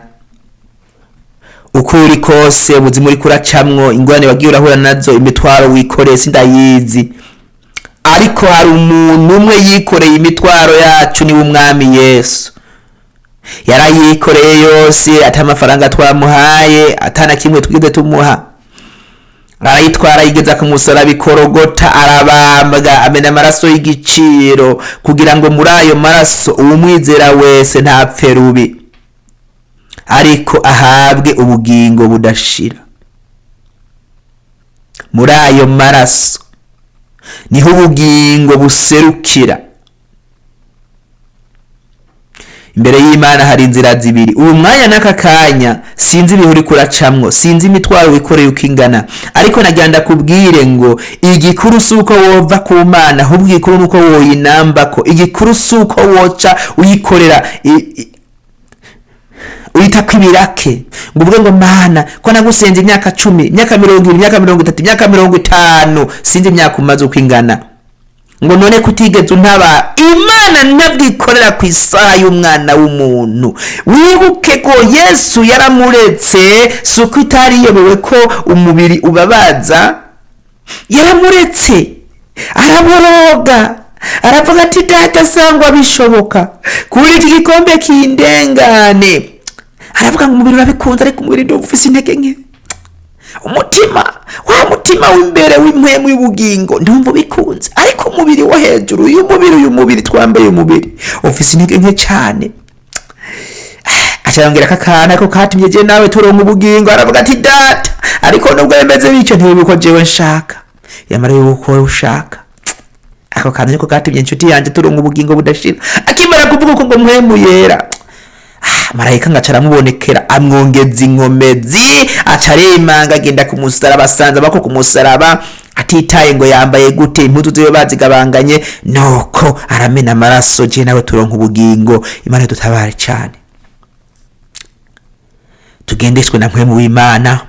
uko uri kose ubuzima uri kuracamwo, ingorane wagiye urahura nazo, imitwaro wikoreye sindayizi, ariko hari umuntu umwe yikoreye imitwaro yacu, ni umwami Yesu. Yarayikoreye yose, ata amafaranga twamuhaye, atana kimwe twize tumuha. Arayitwara yigeza ku musaraba bikorogota, arabambwa, amena amaraso y'igiciro, kugira ngo muri ayo maraso uwumwizera wese ntapfe rubi, ariko ahabwe ubugingo budashira. Muri ayo maraso niho ubugingo buserukira. Imbere y'Imana hari inzira zibiri. Uyu mwanya n'aka kanya sinzi ibihuri kuracamwo, sinzi imitwaro wikoreye ukingana, ariko nagenda kubwire ngo igikuru suko wova ku Mana, ahubwo igikuru nuko woyinambako. Igikuru suko woca uyikorera uyita kwibirake ngo uvuge ngo Mana ko nagusenze imyaka 10, imyaka 20, imyaka 30, imyaka 50, sinzi imyaka umaze ukingana, ngo none kutigeze untaba. Imana ntabwikorera ku isaha y'umwana w'umuntu. Wibuke ko Yesu yaramuretse, suko itariyobewe ko umubiri ubabaza. Yaramuretse, araboroga, aravuga ati data sangwa bishoboka kuri iki gikombe kindengane. Aravuga ngo umubiri urabikunze, ariko umubiri ndio ufise intege nke. Umutima, wa mutima w'imbere w'impwemu y'ubugingo ndumva bikunze, ariko umubiri wo hejuru, uyu mubiri twambaye, umubiri ufise intege nke cyane. Acayongera kakana ko katumye je nawe turonka ubugingo. Aravuga ati data, ariko nubwo yemeze bityo ntibiko jewe nshaka, yamara yuko ushaka. Ako kana niko katumye inshuti yanje turonka ubugingo budashira. Akimara kuvuga ko ngo mpwemu yera, marayika ngacara mubonekera, amwongeza inkomezi, acaremanga, agenda ku musaraba, asanze bako ku musaraba, atitaye ngo yambaye gute, impuzu ziwe bazigabanganye, nuko aramena amaraso, je nawe turonka ubugingo. Imana dutabare cyane. Tugendeshwe na mpwemu w'Imana,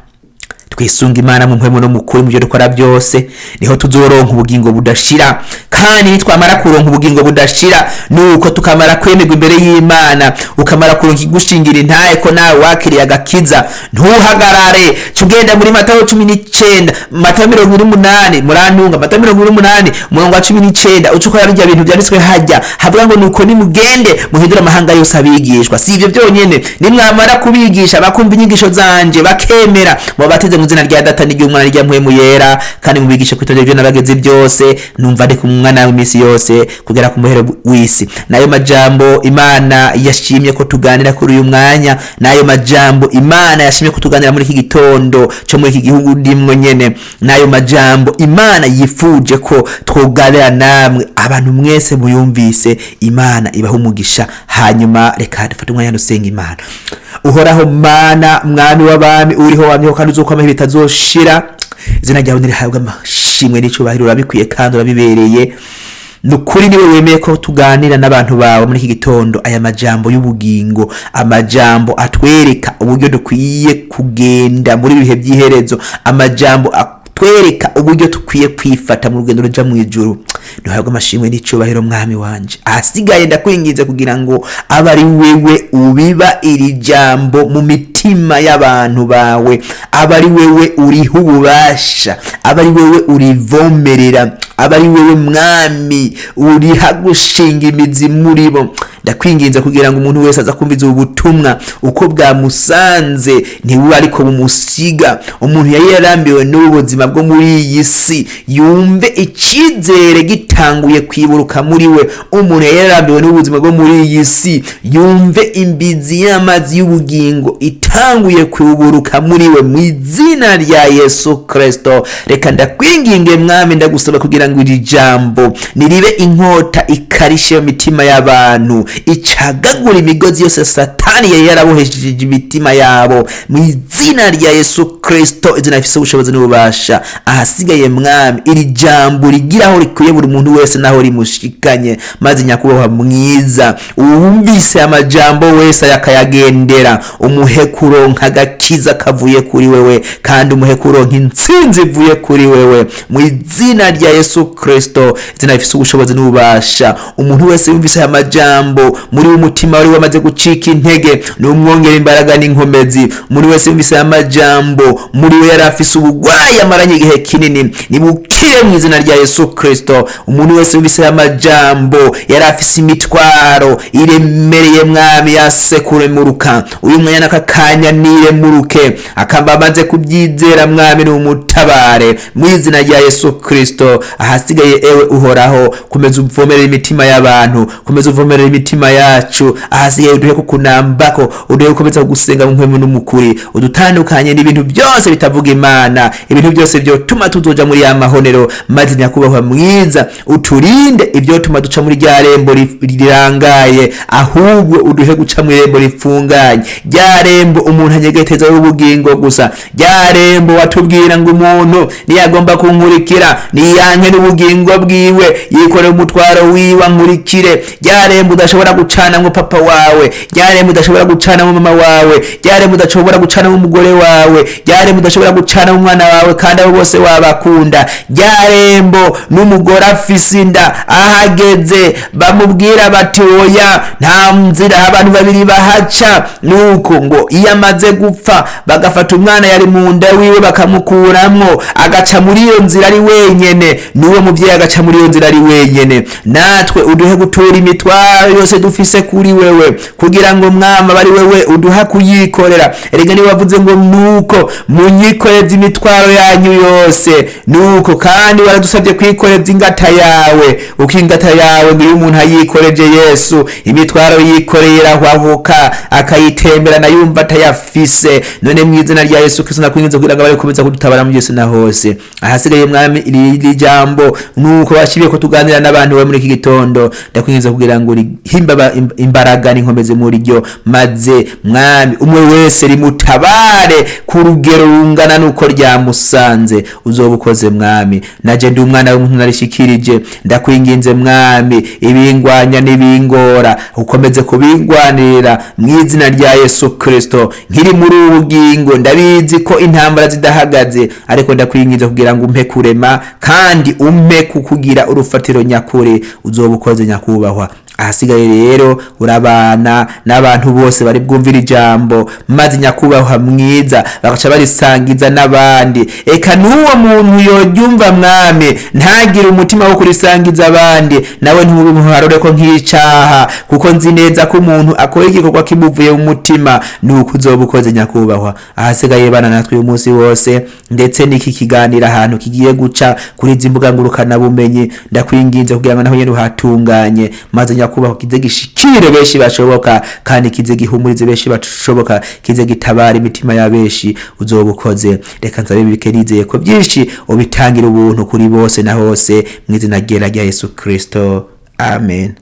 twisunga Imana mu mpwemu no mukuri, mu byo dukora byose, niho tuzoronka ubugingo budashira. kandi nitwamara kuronka ubugingo budashira nuko tukamara kwemerwa imbere y'Imana ukamara kuronka igushingira intaye ko nawe wakiriye agakiza ntuhagarare cugenda muri Matayo 19 Matayo 28 murantunga Matayo 28 umurongo wa 19 ucukora bijya bintu byanditswe hajya havuga ngo nuko nimugende muhindura amahanga yose abigishwa si ivyo byonyene nimwamara kubigisha bakumva inyigisho zanje bakemera mubateze mu zina rya Data n'Umwana n'irya Mpwemu Yera kandi mubigishe kwitondera ivyo nabageze byose numva ndi kumwana w'imisi yose kugera ku muhero w'isi nayo majambo Imana yashimye ko tuganira kuri uyu mwanya nayo majambo Imana yashimye ko tuganira muri iki gitondo cyo muri iki gihugu ndimwe nyene nayo majambo Imana yifuje ko twoganira namwe abantu mwese muyumvise Imana ibaha umugisha hanyuma reka dufate umwanya dusenga Imana uhoraho Mana mwami w'abami uriho wamyeho kandi uzokwamaho bitazoshira izina ryawe nirihabwa amashimwe n'icubahiro urabikwiye kandi urabibereye nukuri niwe wemeye ko tuganira n'abantu bawe muri iki gitondo aya majambo y'ubugingo amajambo atwereka uburyo dukwiye kugenda muri bihe by'iherezo amajambo twereka uburyo tukwiye kwifata mu rugendo ruja mw'ijuru ntuhabwe amashimwe n'icubahiro mwami wanje ahasigaye ndakwinginze kugira ngo abari wewe ubiba iri jambo mu mitima y'abantu bawe abari wewe uriho ububasha abari wewe urivomerera abari wewe mwami uriha gushinga imizi muri bo ndakwinginze kugira ngo umuntu wese aza kumviza ubutumwa uko bwamusanze ntiwe ariko bumusiga umuntu yari yarambiwe n'ubuzima bwo muri iyi si yumve ikizere gitanguye kwiburuka muri we umuntu yari yarambiwe n'ubuzima bwo muri iyi si yumve imbizi y'amazi y'ubugingo itanguye kwiburuka muri we mu izina rya Yesu Kristo reka ndakwinginge mwami ndagusaba kugira ngo iri jambo niribe inkota ikarishe mitima y'abantu icagagura imigozi yose satani yari yarabohesheje imitima yabo mu izina rya Yesu Kristo izina rifise ubushobozi n'ububasha ahasigaye mwami iri jambo rigiraho rikuye buri muntu wese naho rimushikanye maze nyakubahwa mwiza uwumvise amajambo wese yakayagendera umuhe kuronka agakiza kavuye kuri wewe kandi umuhe kuronka intsinzi ivuye kuri wewe mu izina rya Yesu Kristo izina rifise ubushobozi n'ububasha umuntu wese yumvise amajambo muri umutima wari wamaze gucika intege n'umwongera imbaraga n'inkomezi umuntu wese yumvise amajambo muri we yarafise ubugwayi amaranye igihe kinini nibukire mu izina rya Yesu Kristo umuntu wese yumvise amajambo yarafise imitwaro iremereye mwami yasekure muruka uyu mwanya nakakanya niremuruke akamba amaze kubyizera mwami n'umutabare mu izina rya Yesu Kristo ahasigaye ewe uhoraho komeza uvomerera imitima y'abantu komeza uvomerera imitima yacu ahasigaye uduhe kukunambako uduhe gukomeza gusenga mu mpwemu n'umukuri udutandukanye n'ibintu byose bitavuga Imana ibintu byose byo tuma tuzoja muri ya mahonero maze nyakubahwa mwiza uturinde ibyo tuma duca muri rya rembo rirangaye ahubwo uduhe guca muri rembo rifunganye rya rembo umuntu anyegeteza ubugingo gusa rya rembo watubwira ngo umuntu niyagomba kunkurikira niyanke n'ubugingo bwiwe yikore umutwaro wiwa nkurikire rya rembo udashobora gucana ngo papa wawe rya rembo udashobora gucana ngo mama wawe rya rembo udashobora gucana ngo umugore wawe rya rembo udashobora gucana ngo umwana wawe kandi abo bose wabakunda rya rembo n'umugore afise inda ahageze bamubwira bati oya nta nzira abantu babiri bahaca nuko ngo iyo amaze gupfa bagafata umwana yari mu nda wiwe bakamukuramwo agaca muri iyo nzira ari wenyene n'uwo muvyeyi agaca muri iyo nzira ari wenyene natwe uduhe gutura imitwaro yose dufise kuri wewe kugira ngo mwama bari wewe uduha kuyikorera erega ni wavuze ngo nuko munyikoreza imitwaro yanyu yose nuko kandi waradusabye kwikoreza ingata yawe uko ingata yawe ngiyo umuntu ayikoreje Yesu imitwaro yikoreye irahwahuka akayitembera na yumva atayafise none mu izina rya Yesu Kristo nakwinginze kugira ngo bari komeza kudutabara mu Yesu na hose ahasigaye mwami iri jambo nuko washibiye ko tuganira n'abantu we muri iki gitondo ndakwinginze kugira ngo himba imbaraga n'inkomeze muri ryo maze mwami umwe wese rimutabare ku rugendo urugero rungana nuko ryamusanze, uzoba ukoze mwami. Naje ndi umwana w'umuntu narishikirije, ndakwinginze mwami, ibingwanya n'ibingora ukomeze kubingwanira mu izina rya Yesu Kristo. Nkiri muri ubu bugingo ndabizi ko intambara zidahagaze, ariko ndakwinginze kugira ngo umpe kurema kandi umpe kukugira urufatiro nyakuri, uzoba ukoze nyakubahwa. Ahasigaye rero urabana n'abantu bose bari bwumvira ijambo, maze nyakubahwa mwiza bagaca barisangiza n'abandi. Eka n'uwo muntu yoryumva mwami ntagire umutima wo kurisangiza abandi, nawe ntumuharure ko nk'icaha, kuko nzi neza ko umuntu akora igikorwa kimuvuye mu mutima, nuko uzoba ukoze nyakubahwa. Ahasigaye bana natwe uyu munsi wose, ndetse n'iki kiganiro ahantu kigiye guca kuri izi mbuga ngurukana bumenyi, ndakwinginze kugira ngo naho nyene uhatunganye, maze nyakubahwa kize gishikire benshi bashoboka, kandi kize gihumurize benshi bashoboka, kize gitabara imitima ya benshi, uzoba ukoze. Reka nsabe bibike nizeye ko byinshi ubitangira ubuntu kuri bose na hose, mu izina rya Yesu Kristo, amen.